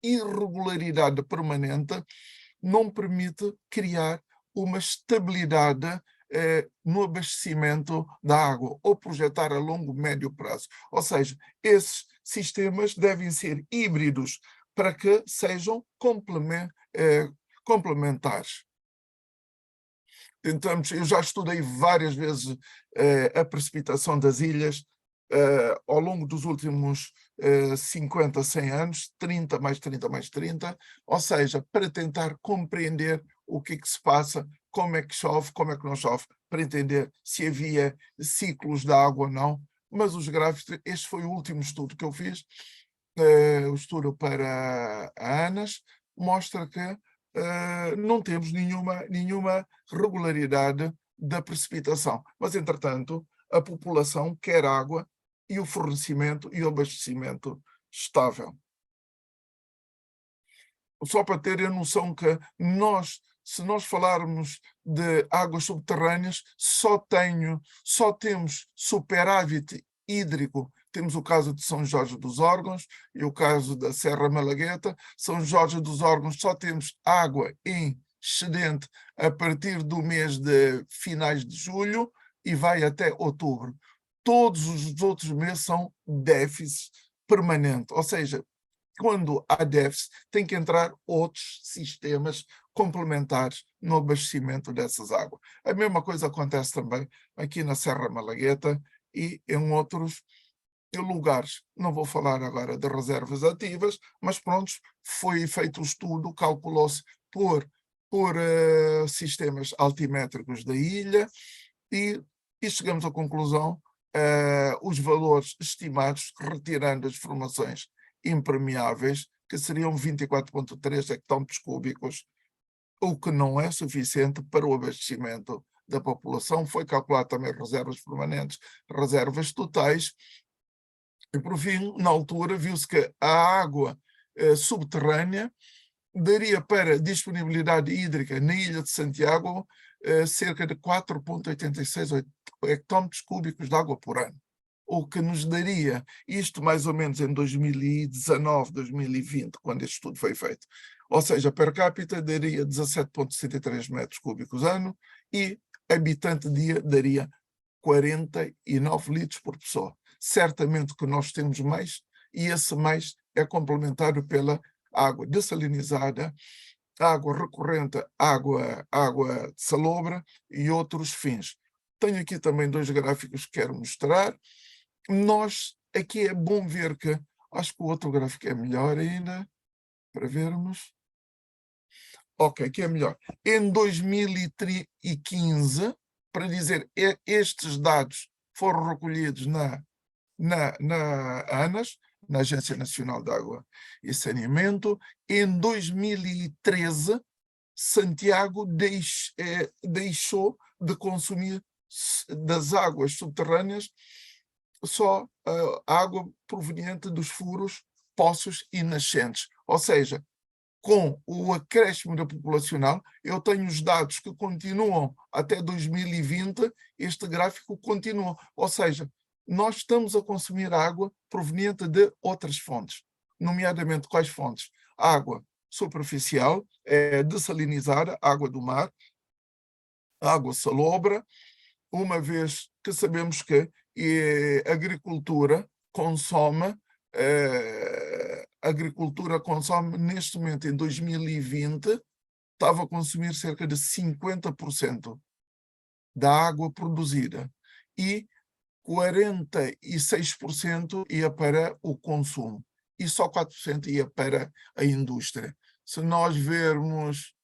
G: irregularidade permanente não permite criar uma estabilidade no abastecimento da água, ou projetar a longo, médio prazo. Ou seja, esses sistemas devem ser híbridos para que sejam complementares. Eu já estudei várias vezes a precipitação das ilhas ao longo dos últimos 50, 100 anos, 30 mais 30 mais 30, ou seja, para tentar compreender o que se passa, como é que chove, como é que não chove, para entender se havia ciclos de água ou não. Mas os gráficos, este foi o último estudo que eu fiz, o estudo para a ANAS, mostra que não temos nenhuma regularidade da precipitação. Mas, entretanto, a população quer água e o fornecimento e o abastecimento estável. Só para terem a noção que se nós falarmos de águas subterrâneas, só temos superávit hídrico. Temos o caso de São Jorge dos Órgãos e o caso da Serra Malagueta. São Jorge dos Órgãos só temos água em excedente a partir do mês de finais de julho e vai até outubro. Todos os outros meses são déficit permanente, ou seja, quando há déficit, tem que entrar outros sistemas complementares no abastecimento dessas águas. A mesma coisa acontece também aqui na Serra Malagueta e em outros lugares. Não vou falar agora de reservas ativas, mas pronto, foi feito o estudo, calculou-se por sistemas altimétricos da ilha e chegamos à conclusão, os valores estimados, retirando as formações impermeáveis, que seriam 24,3 hectómetros cúbicos, o que não é suficiente para o abastecimento da população. Foi calculado também reservas permanentes, reservas totais, e por fim, na altura, viu-se que a água subterrânea daria para disponibilidade hídrica na Ilha de Santiago cerca de 4,86 hectómetros cúbicos de água por ano, o que nos daria, isto mais ou menos em 2019, 2020, quando este estudo foi feito, ou seja, per capita daria 17,63 metros cúbicos ano e habitante dia daria 49 litros por pessoa. Certamente que nós temos mais, e esse mais é complementado pela água dessalinizada, água recorrente, água salobra e outros fins. Tenho aqui também dois gráficos que quero mostrar. Aqui é bom ver que, acho que o outro gráfico é melhor ainda, para vermos. Ok, aqui é melhor. Em 2015, para dizer, estes dados foram recolhidos na ANAS, na Agência Nacional de Água e Saneamento. Em 2013, Santiago deixou de consumir das águas subterrâneas só água proveniente dos furos, poços e nascentes. Ou seja, com o acréscimo da populacional, eu tenho os dados que continuam até 2020, este gráfico continua. Ou seja, nós estamos a consumir água proveniente de outras fontes, nomeadamente quais fontes? Água superficial, dessalinizada, água do mar, água salobra, uma vez que sabemos que a agricultura consome neste momento, em 2020, estava a consumir cerca de 50% da água produzida e 46% ia para o consumo e só 4% ia para a indústria. Se nós vermos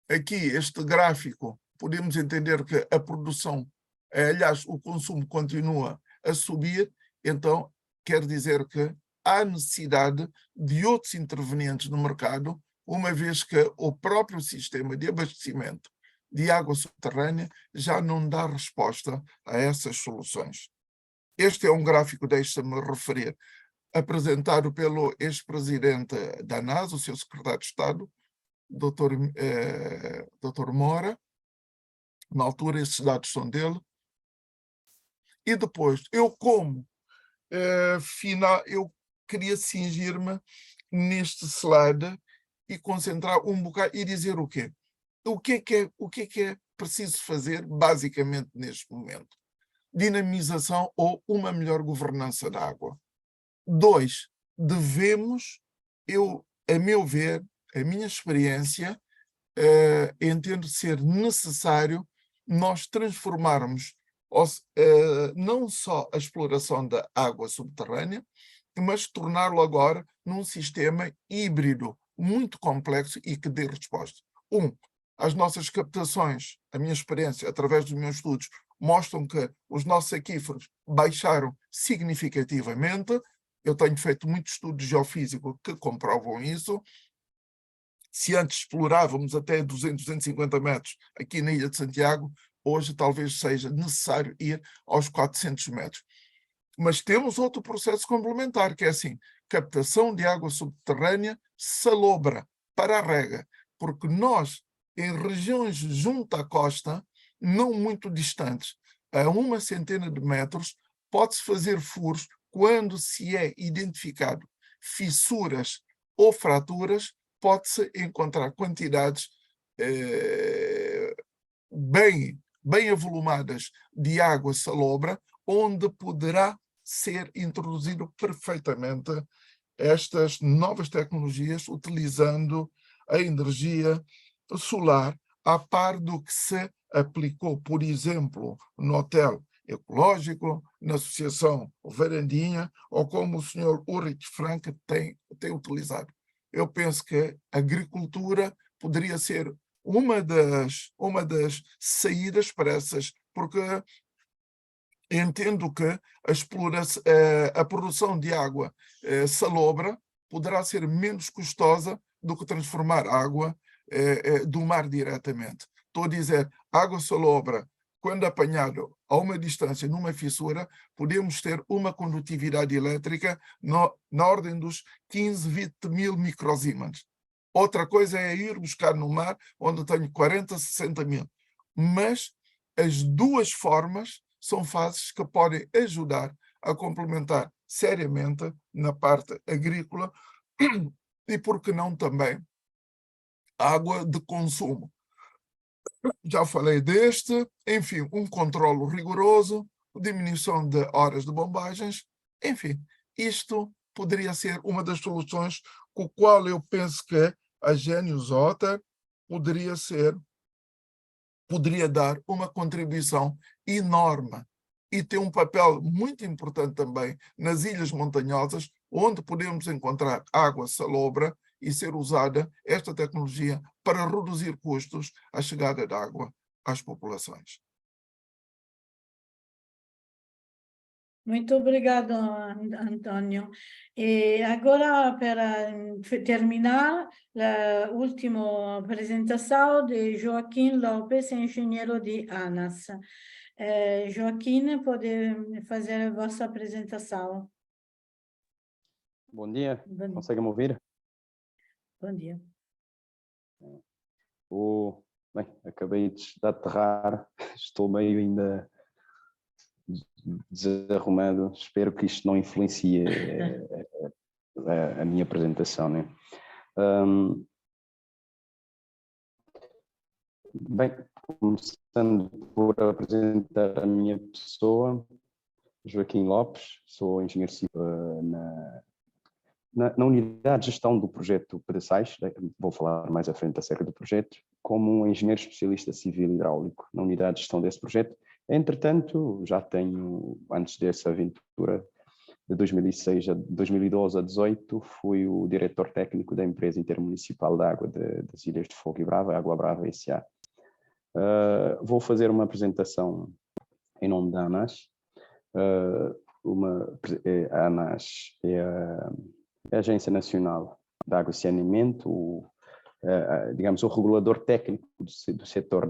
G: aqui este gráfico, podemos entender que a produção, aliás, o consumo continua a subir, então quer dizer que há necessidade de outros intervenientes no mercado, uma vez que o próprio sistema de abastecimento de água subterrânea já não dá resposta a essas soluções. Este é um gráfico, deixa-me referir, apresentado pelo ex-presidente da ANAS, o seu secretário de Estado, Dr. Moura. Na altura, esses dados são dele. E depois, eu queria cingir-me neste slide e concentrar um bocado e dizer o quê? o que é preciso fazer basicamente neste momento? Dinamização ou uma melhor governança da água. 2, devemos, a meu ver, a minha experiência, entendo ser necessário nós transformarmos não só a exploração da água subterrânea, mas torná-lo agora num sistema híbrido muito complexo e que dê resposta. As nossas captações, a minha experiência, através dos meus estudos, mostram que os nossos aquíferos baixaram significativamente. Eu tenho feito muitos estudos geofísicos que comprovam isso. Se antes explorávamos até 200, 250 metros aqui na Ilha de Santiago, hoje talvez seja necessário ir aos 400 metros. Mas temos outro processo complementar, que é assim, captação de água subterrânea salobra para a rega, porque nós, em regiões junto à costa, não muito distantes, a 100 metros, pode-se fazer furos quando se é identificado fissuras ou fraturas, pode-se encontrar quantidades bem avolumadas de água salobra, onde poderá ser introduzido perfeitamente estas novas tecnologias, utilizando a energia solar, a par do que se aplicou, por exemplo, no Hotel Ecológico, na Associação Varandinha, ou como o Sr. Ulrich Frank tem utilizado. Eu penso que a agricultura poderia ser uma das saídas para essas, porque entendo que a produção de água salobra poderá ser menos custosa do que transformar água do mar diretamente. Estou a dizer, água salobra, quando apanhado a uma distância numa fissura, podemos ter uma condutividade elétrica na ordem dos 15, 20 mil microsímens. Outra coisa é ir buscar no mar, onde tenho 40, 60 mil. Mas as duas formas são fases que podem ajudar a complementar seriamente na parte agrícola e, por que não, também água de consumo. Já falei deste, enfim, um controlo rigoroso, diminuição de horas de bombagens, enfim, isto poderia ser uma das soluções com a qual eu penso que a Genius Water poderia dar uma contribuição enorme e ter um papel muito importante também nas ilhas montanhosas, onde podemos encontrar água salobra e ser usada esta tecnologia para reduzir custos à chegada de água às populações.
A: Muito obrigado, António. E agora, para terminar, a última apresentação de Joaquim Lopes, engenheiro de ANAS. Joaquim, pode fazer a vossa apresentação.
H: Bom dia,
A: Bom dia.
H: consegue me ouvir?
A: Bom dia.
H: Bem, acabei de aterrar, estou meio ainda desarrumado, espero que isto não influencie a minha apresentação, né? Bem, começando por apresentar a minha pessoa, Joaquim Lopes, sou engenheiro civil na unidade de gestão do projeto Pedaçais, vou falar mais à frente acerca do projeto, como um engenheiro especialista civil hidráulico na unidade de gestão desse projeto. Entretanto, já tenho, antes dessa aventura, de 2006 a 2012 a 2018, fui o diretor técnico da empresa intermunicipal de água das Ilhas de Fogo e Brava, Água Brava S.A. Vou fazer uma apresentação em nome da ANAS. A ANAS é a Agência Nacional de Água e Saneamento, digamos, o regulador técnico do setor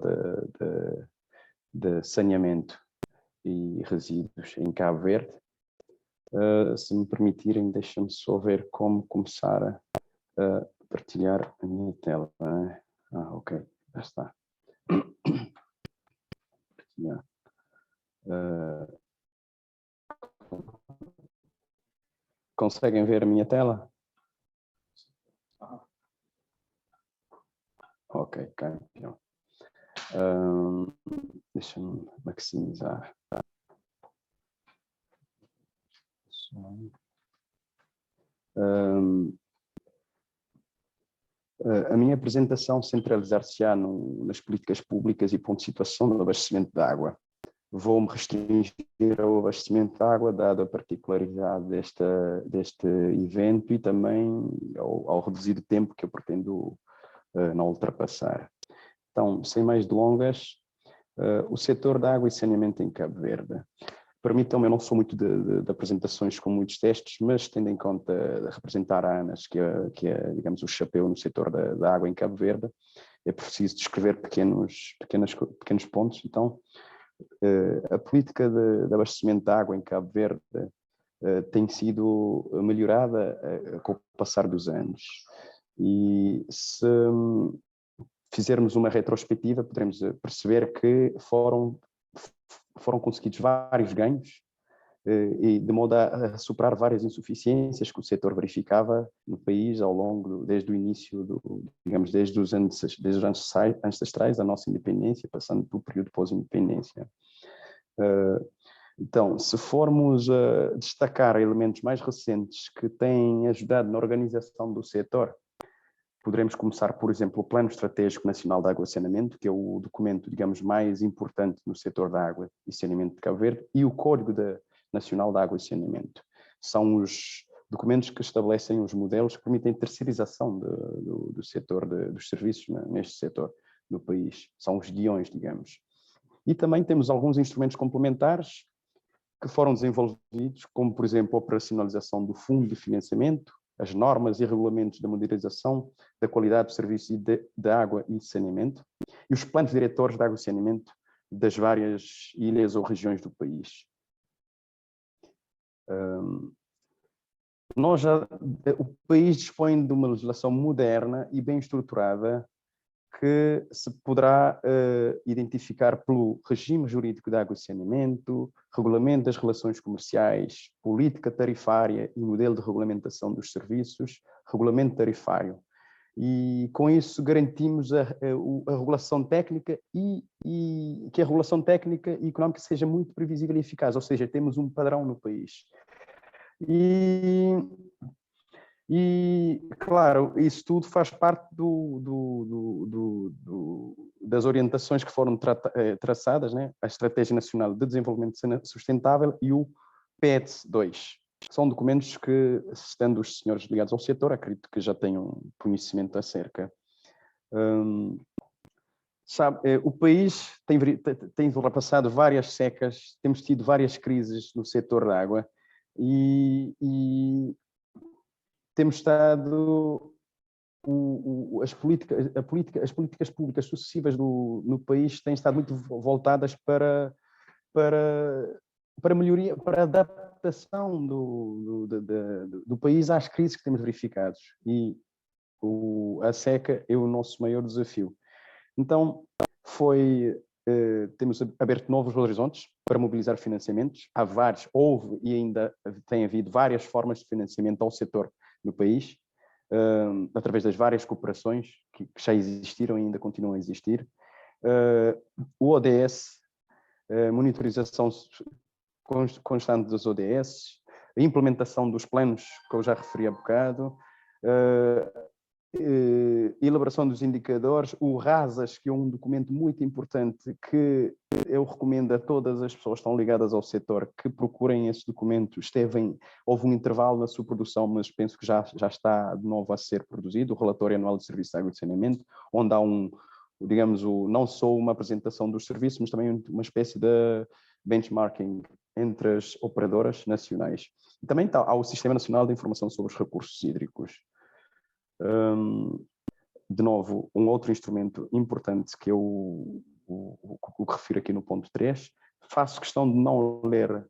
H: de saneamento e resíduos em Cabo Verde. Se me permitirem, deixem-me só ver como começar a partilhar a minha tela. Ok, já está. Conseguem ver a minha tela? Ok, campeão. Deixa-me maximizar. A minha apresentação centralizar-se-á nas políticas públicas e ponto de situação do abastecimento de água. Vou-me restringir ao abastecimento de água, dada a particularidade deste evento e também ao reduzido tempo que eu pretendo não ultrapassar. Então, sem mais delongas, o setor da água e saneamento em Cabo Verde. Permitam-me, eu não sou muito de apresentações com muitos testes, mas tendo em conta representar a ANAS, que é, digamos, o chapéu no setor da água em Cabo Verde, é preciso descrever pequenos pontos. Então, a política de abastecimento de água em Cabo Verde tem sido melhorada com o passar dos anos. E se fizermos uma retrospectiva, poderemos perceber que foram conseguidos vários ganhos e de modo a superar várias insuficiências que o setor verificava no país ao longo, desde o início, digamos, desde os anos ancestrais da nossa independência, passando pelo período pós-independência. Então, se formos destacar elementos mais recentes que têm ajudado na organização do setor, poderemos começar, por exemplo, o Plano Estratégico Nacional de Água e Saneamento, que é o documento, digamos, mais importante no setor da água e saneamento de Cabo Verde, e o Código Nacional de Água e Saneamento. São os documentos que estabelecem os modelos que permitem terceirização do setor dos serviços neste setor do país. São os guiões, digamos. E também temos alguns instrumentos complementares que foram desenvolvidos, como, por exemplo, a operacionalização do Fundo de Financiamento, as normas e regulamentos da modernização da qualidade do serviço de água e saneamento, e os planos diretores de água e saneamento das várias ilhas ou regiões do país. O país dispõe de uma legislação moderna e bem estruturada que se poderá identificar pelo regime jurídico de água e saneamento, regulamento das relações comerciais, política tarifária e modelo de regulamentação dos serviços, regulamento tarifário. E com isso garantimos a regulação técnica e que a regulação técnica e económica seja muito previsível e eficaz, ou seja, temos um padrão no país. E claro, isso tudo faz parte das orientações que foram traçadas, né? A Estratégia Nacional de Desenvolvimento Sustentável e o PET 2. São documentos que, estando os senhores ligados ao setor, acredito que já tenham conhecimento acerca. O país tem ultrapassado várias secas, temos tido várias crises no setor da água e temos estado, as políticas públicas sucessivas no país têm estado muito voltadas para melhoria, para adaptação do país às crises que temos verificados. E a seca é o nosso maior desafio. Então, temos aberto novos horizontes para mobilizar financiamentos. Houve e ainda tem havido várias formas de financiamento ao setor no país, através das várias cooperações que já existiram e ainda continuam a existir. O ODS, monitorização constante dos ODS, a implementação dos planos que eu já referi há bocado, elaboração dos indicadores, o RASAS, que é um documento muito importante que eu recomendo a todas as pessoas que estão ligadas ao setor que procurem esse documento. Houve um intervalo na sua produção, mas penso que já está de novo a ser produzido, o Relatório Anual de Serviços de Água e Saneamento, onde há digamos, não só uma apresentação dos serviços, mas também uma espécie de benchmarking entre as operadoras nacionais. E também há o Sistema Nacional de Informação sobre os Recursos Hídricos. De novo, um outro instrumento importante que eu refiro aqui no ponto 3, faço questão de não ler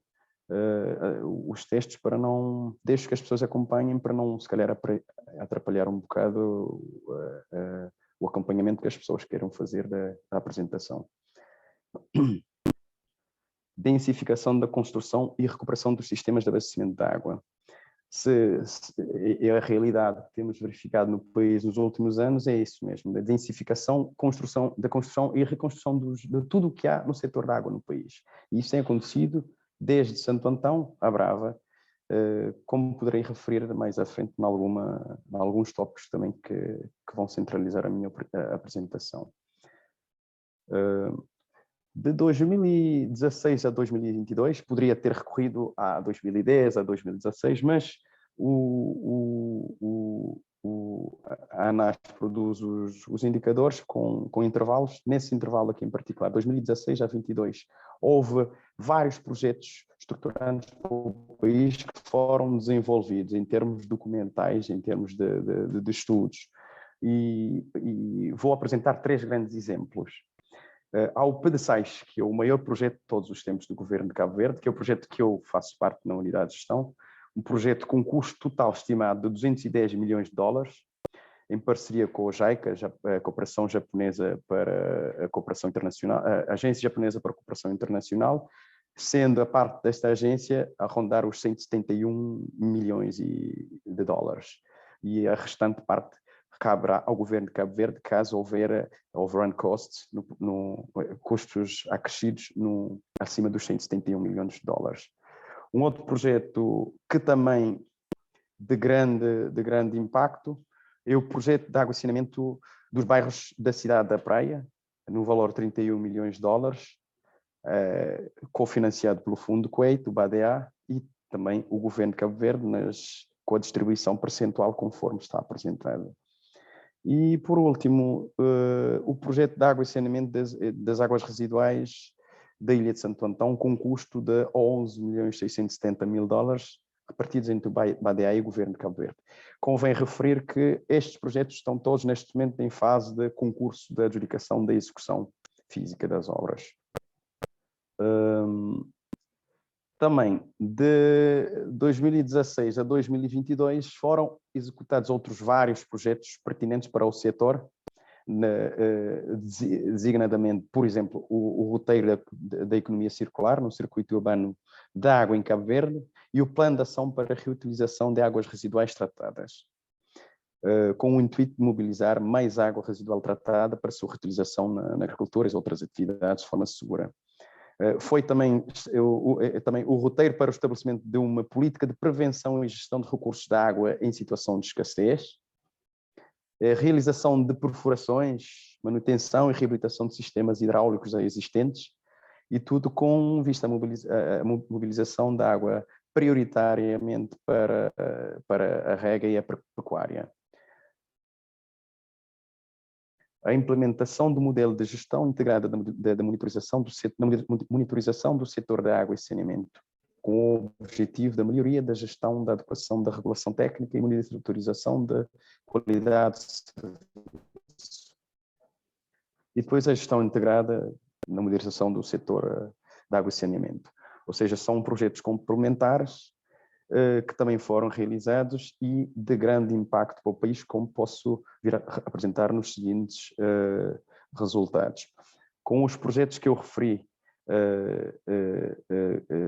H: os textos para não, deixo que as pessoas acompanhem para não, se calhar, atrapalhar um bocado o acompanhamento que as pessoas queiram fazer da apresentação. Densificação da construção e recuperação dos sistemas de abastecimento de água. a realidade que temos verificado no país nos últimos anos é isso mesmo, da densificação, da construção e reconstrução de tudo o que há no setor da água no país. E isso tem acontecido desde Santo Antão à Brava, como poderei referir mais à frente em alguns tópicos também que vão centralizar a minha apresentação. De 2016 a 2022, poderia ter recorrido a 2010, a 2016, mas a ANAS produz os indicadores com intervalos. Nesse intervalo aqui em particular, 2016 a 2022, houve vários projetos estruturantes para o país que foram desenvolvidos em termos documentais, em termos de estudos. E vou apresentar 3 grandes exemplos. Há o PDSAIS, que é o maior projeto de todos os tempos do governo de Cabo Verde, que é o projeto que eu faço parte na unidade de gestão, um projeto com custo total estimado de 210 milhões de dólares, em parceria com a JICA, a Cooperação Japonesa para a Cooperação Internacional, a Agência Japonesa para a Cooperação Internacional, sendo a parte desta agência a rondar os 171 milhões de dólares. E a restante parte caberá ao governo de Cabo Verde, caso houver overrun costs, custos acrescidos acima dos 171 milhões de dólares. Um outro projeto que também de grande impacto é o projeto de água e saneamento dos bairros da cidade da Praia, no valor de 31 milhões de dólares, cofinanciado pelo Fundo Kuwait, o BADEA, e também o governo de Cabo Verde, mas com a distribuição percentual conforme está apresentado. E, por último, o projeto de água e saneamento das águas residuais da Ilha de Santo Antão, com um custo de 11.670.000 dólares, repartidos entre o BADEA e o Governo de Cabo Verde. Convém referir que estes projetos estão todos, neste momento, em fase de concurso de adjudicação da execução física das obras. Também, de 2016 a 2022, foram executados outros vários projetos pertinentes para o setor, designadamente, por exemplo, o roteiro da economia circular no circuito urbano da água em Cabo Verde e o plano de ação para a reutilização de águas residuais tratadas, com o intuito de mobilizar mais água residual tratada para a sua reutilização na agricultura e outras atividades de forma segura. Foi também o roteiro para o estabelecimento de uma política de prevenção e gestão de recursos de água em situação de escassez, realização de perfurações, manutenção e reabilitação de sistemas hidráulicos existentes, e tudo com vista à mobilização da água prioritariamente para a rega e a pecuária. A implementação do modelo de gestão integrada da monitorização do setor da água e saneamento, com o objetivo da melhoria da gestão, da adequação da regulação técnica e monitorização da qualidade de serviço. E depois a gestão integrada na modernização do setor da água e saneamento. Ou seja, são projetos complementares que também foram realizados e de grande impacto para o país, como posso vir a apresentar nos seguintes resultados. Com os projetos que eu referi,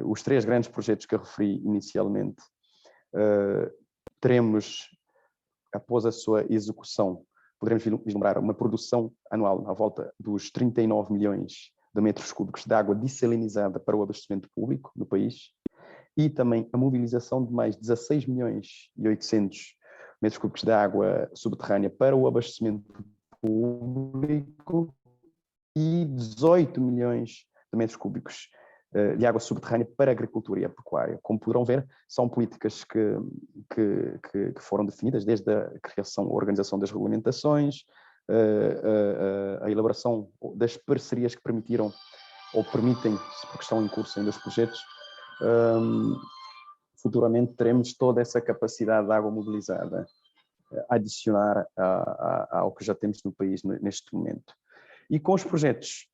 H: os 3 grandes projetos que eu referi inicialmente, teremos, após a sua execução, poderemos vislumbrar uma produção anual à volta dos 39 milhões de metros cúbicos de água dessalinizada para o abastecimento público no país, e também a mobilização de mais 16 milhões e 800 metros cúbicos de água subterrânea para o abastecimento público e 18 milhões de metros cúbicos de água subterrânea para a agricultura e a pecuária. Como poderão ver, são políticas que foram definidas desde a criação, a organização das regulamentações, a elaboração das parcerias que permitiram ou permitem, porque estão em curso ainda os projetos. Futuramente teremos toda essa capacidade de água mobilizada a adicionar ao que já temos no país neste momento. E com os projetos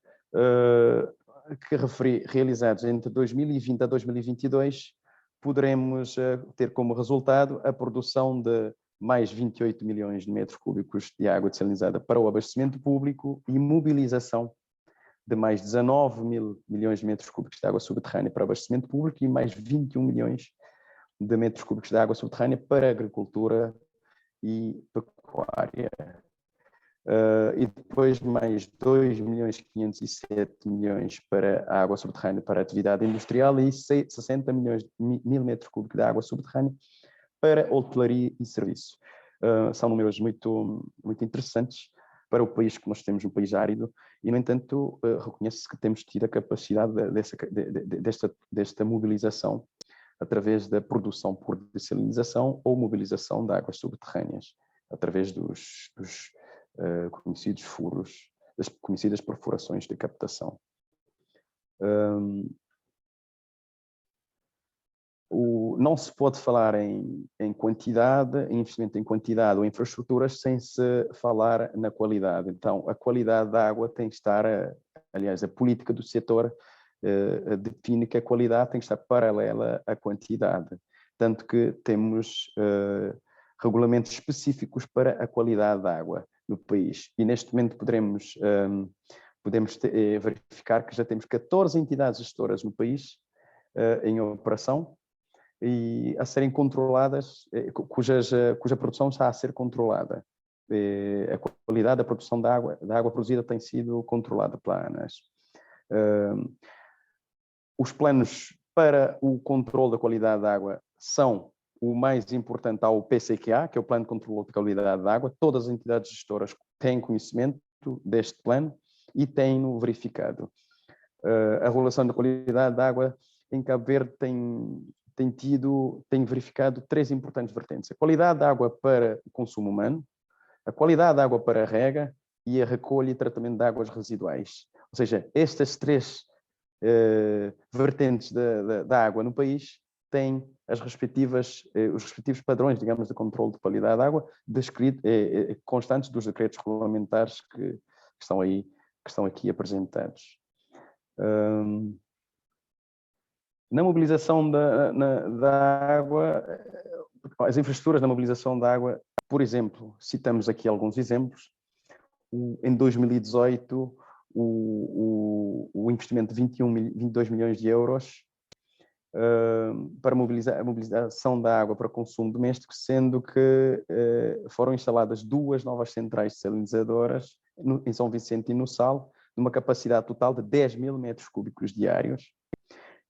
H: que referi realizados entre 2020 a 2022, poderemos ter como resultado a produção de mais 28 milhões de metros cúbicos de água dessalinizada para o abastecimento público e mobilização de mais 19 mil milhões de metros cúbicos de água subterrânea para abastecimento público e mais 21 milhões de metros cúbicos de água subterrânea para agricultura e pecuária. E depois mais 2.507.000.000 para a água subterrânea para a atividade industrial e 60 milhões mil metros cúbicos de água subterrânea para hotelaria e serviços. São números muito interessantes para o país que nós temos, um país árido, e, no entanto, reconhece-se que temos tido a capacidade desta mobilização através da produção por dessalinização ou mobilização de águas subterrâneas, através dos conhecidos furos, das conhecidas perfurações de captação. Não se pode falar em quantidade, em investimento em quantidade ou infraestruturas sem se falar na qualidade. Então, a qualidade da água tem que estar, aliás, a política do setor define que a qualidade tem que estar paralela à quantidade. Tanto que temos regulamentos específicos para a qualidade da água no país. E neste momento podemos verificar que já temos 14 entidades gestoras no país em operação e a serem controladas, cuja produção está a ser controlada. A qualidade da produção da água produzida tem sido controlada pela ANAS. Os planos para o controle da qualidade da água são o mais importante ao PCQA, que é o Plano de Controle da Qualidade da Água. Todas as entidades gestoras têm conhecimento deste plano e têm-no verificado. A regulação da qualidade da água em Cabo Verde tem verificado 3 importantes vertentes: a qualidade da água para o consumo humano, a qualidade da água para a rega e a recolha e tratamento de águas residuais. Ou seja, estas 3 vertentes da água no país têm os respectivos padrões, digamos, de controle de qualidade da água constantes dos decretos regulamentares que estão aqui apresentados. Na mobilização da água, as infraestruturas na mobilização da água, por exemplo, citamos aqui alguns exemplos. Em 2018, o investimento de 22 milhões de euros para a mobilização da água para consumo doméstico, sendo que foram instaladas 2 novas centrais desalinizadoras em São Vicente e no Sal, de uma capacidade total de 10.000 metros cúbicos diários.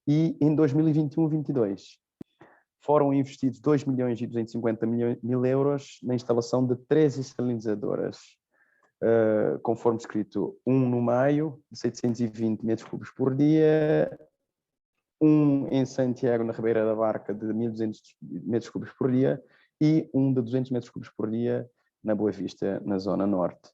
H: E em 2021-22 foram investidos 2.250.000 euros na instalação de 3 desalinizadoras, conforme escrito, no Maio, de 720 metros cúbicos por dia, em Santiago, na Ribeira da Barca, de 1.200 metros cúbicos por dia, e de 200 metros cúbicos por dia na Boa Vista, na Zona Norte.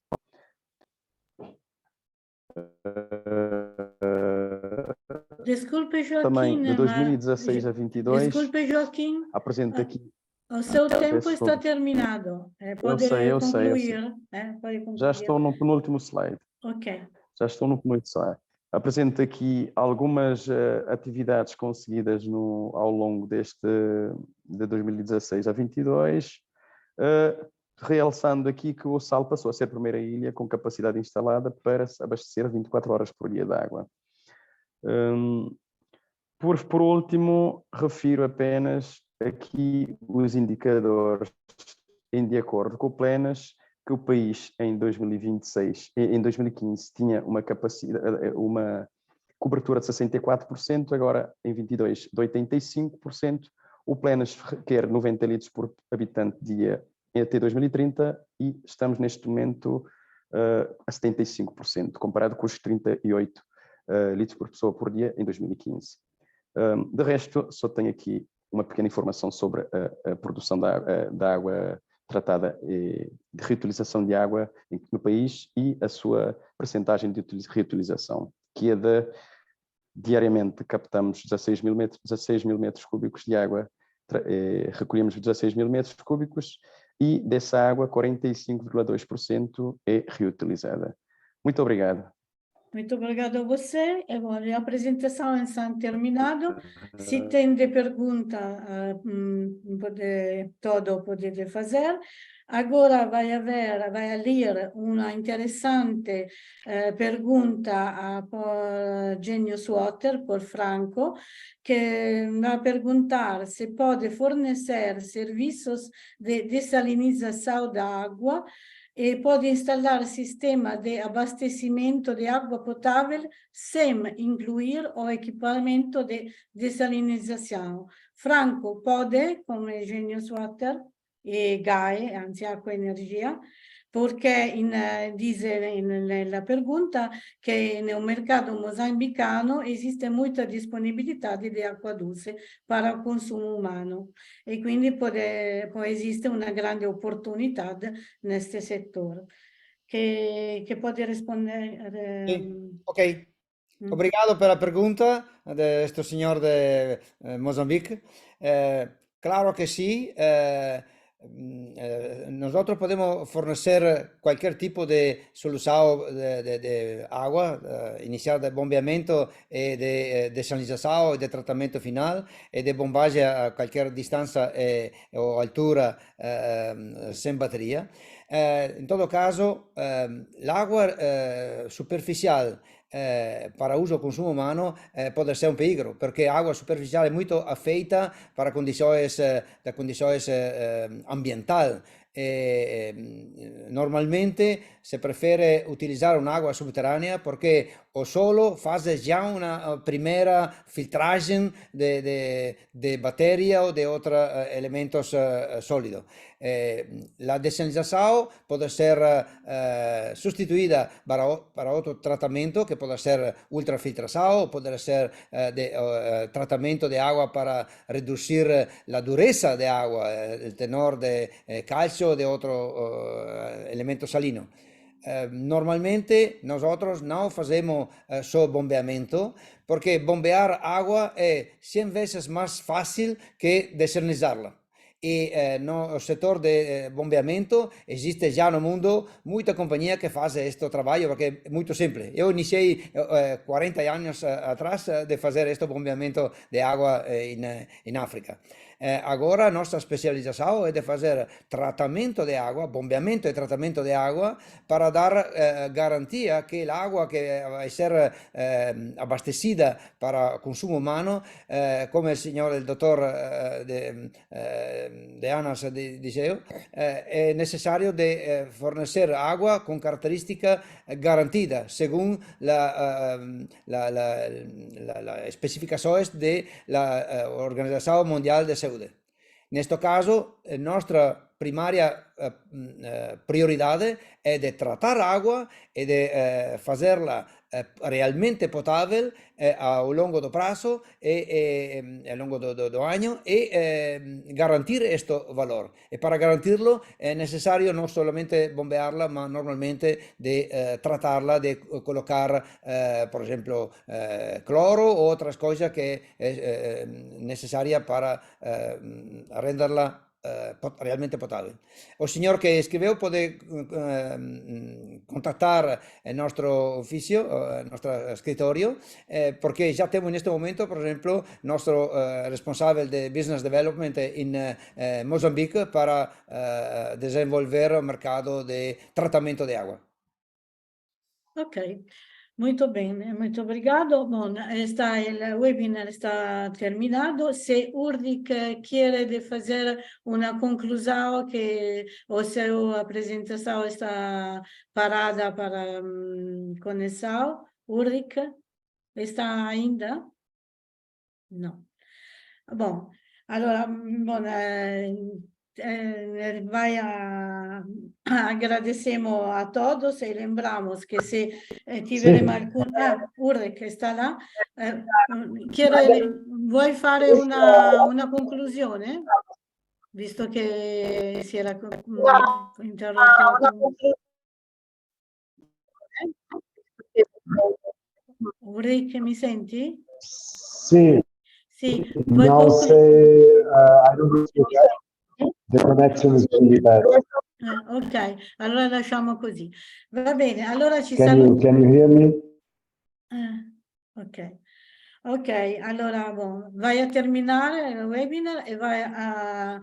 A: Desculpe, Joaquim.
H: Também, de 2016 a 22,
A: desculpe, Joaquim.
H: Apresento aqui.
A: O seu tempo está terminado. Pode concluir.
H: Já estou no penúltimo slide.
A: Ok.
H: Já estou no penúltimo slide. Apresento aqui algumas atividades conseguidas ao longo de 2016 a 22, realçando aqui que o Sal passou a ser a primeira ilha com capacidade instalada para abastecer 24 horas por dia de água. Por último, refiro apenas aqui os indicadores de acordo com o Plenas, que o país em 2015 tinha uma cobertura de 64%, agora em 22 de 85%. O Plenas quer 90 litros por habitante dia até 2030 e estamos neste momento a 75%, comparado com os 38 litros por pessoa por dia em 2015. De resto, só tenho aqui uma pequena informação sobre a produção da água tratada de reutilização de água no país e a sua percentagem de reutilização, que é diariamente captamos 16.000 metros cúbicos de água, recolhemos 16.000 metros cúbicos e dessa água 45,2% é reutilizada. Muito obrigado.
A: Muito obrigado a você. Agora, a apresentação está terminada. Se tem de pergunta, pode fazer. Agora vai a ler una interessante pergunta por Genius Water, por Franco, que va a preguntar si puede fornecer servicios de desalinización de agua y puede instalar sistema de abastecimiento de agua potable sin incluir o equipamiento de desalinización. Franco puede, come Genius Water e GAE, anzi Acqua e Energia, perché dice nella pregunta che nel mercato mozambicano esiste molta disponibilità di acqua dolce per il consumo umano e quindi può esiste una grande opportunità in questo settore. Che può rispondere?
C: Sí, ok. Obrigado pela pergunta de este señor de Mozambique. Claro que sí. Nosotros podemos fornecer cualquier tipo de solución de agua, iniciar de bombeamiento, de desalinización, de tratamiento final y de bombaje a cualquier distancia o altura sin batería. In todo caso, l'acqua superficial para uso o consumo umano pode ser un pericolo, perché acqua superficiale è molto affeita para condições ambiental. Normalmente se prefiere utilizzare un'acqua subterranea perché o solo faz già una primera filtraje de bateria o de otros elementos sólidos. La desalinización puede ser sustituida para otro tratamiento que puede ser ultrafiltración, puede ser tratamiento de agua para reducir la dureza de agua, el tenor de calcio o de otro elemento salino. Normalmente nosotros no hacemos solo bombeamiento porque bombear agua es 100 veces más fácil que desalinizarla. E no sector de bombeamento existe già no mundo moita compañía que faz este traballo porque é moito simple. Eu iniciei 40 anos atrás de fazer este bombeamento de agua in África. Agora a nossa especialização é de fazer tratamento de água, bombeamento e tratamento de água para dar garantia que a água que vai ser abastecida para consumo humano, como o doutor de Anas diceva, è necessario de fornecer agua con caratteristica garantida según las especificaciones de la Organización Mundial de Salud. En este caso, nuestra primaria prioridad es de tratar agua y de hacerla realmente potable a lo largo del plazo y a lo largo del año y garantir este valor. Y para garantirlo es necesario no solamente bombearla, ma normalmente de tratarla, de colocar, por ejemplo, cloro o otras cosas que es necesaria para renderla realmente potable. O señor que escribió puede contactar el nuestro oficio, nuestro escritorio, porque ya tenemos en este momento, por ejemplo, nuestro responsable de Business Development en Mozambique para desenvolver el mercado de tratamiento de agua.
A: Ok. Muito bem, muito obrigado. Bom, o webinar está terminado. Se Ulrich quer fazer uma conclusão, que a sua apresentação está parada para conexão. Ulrich, está ainda? Não. Bom, allora, agradecemos a todos y lembramos que si tiveremos algún... Ulrich está là. Vuoi fare una conclusione? Visto che si era interrotto. Ulrich, mi senti?
E: Sì.
A: Sì.
E: Now say, I don't know if the connection is really bad.
A: Ok, allora lasciamo così. Va bene, allora ci
E: Can you hear me?
A: Ok. Ok, allora vai a terminare il webinar e vai a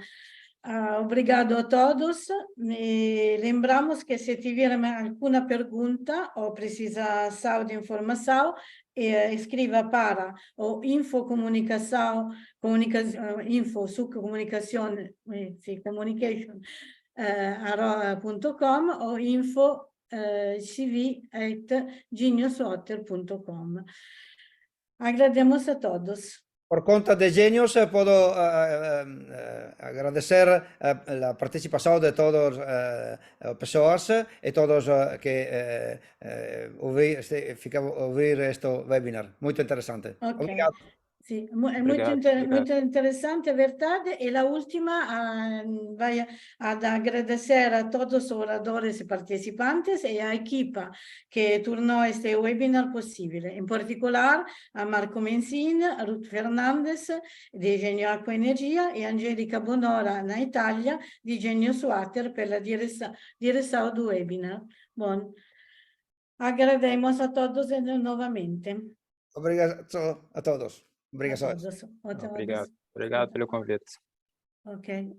A: Obrigado a todos. Lembramos que se tiverem alguma pergunta ou precisação de informação, escreva para o info.comunicação.com ou info.cv@geniuswater.com. Agradecemos a todos.
C: Por conta de Genius, puedo agradecer la participación de todas las personas y todos que oír este webinar. Muy interesante.
A: Ok.
C: Obrigado.
A: Sì, è
F: Obrigado,
A: molto interessante, verdade. E la ultima, vai ad agradecer a todos os oradores e participantes e a equipa que tornou este webinar possível. Em particular, a Marco Menzin, a Ruth Fernandes, di Genio Acqua Energia, e Angelica Bonora, na Itália, di Genius Water, per la direção do webinar. Bom, agradecemos a todos novamente.
C: Obrigado a todos. Obrigado.
A: A todos.
F: Obrigado pelo convite.
A: Ok.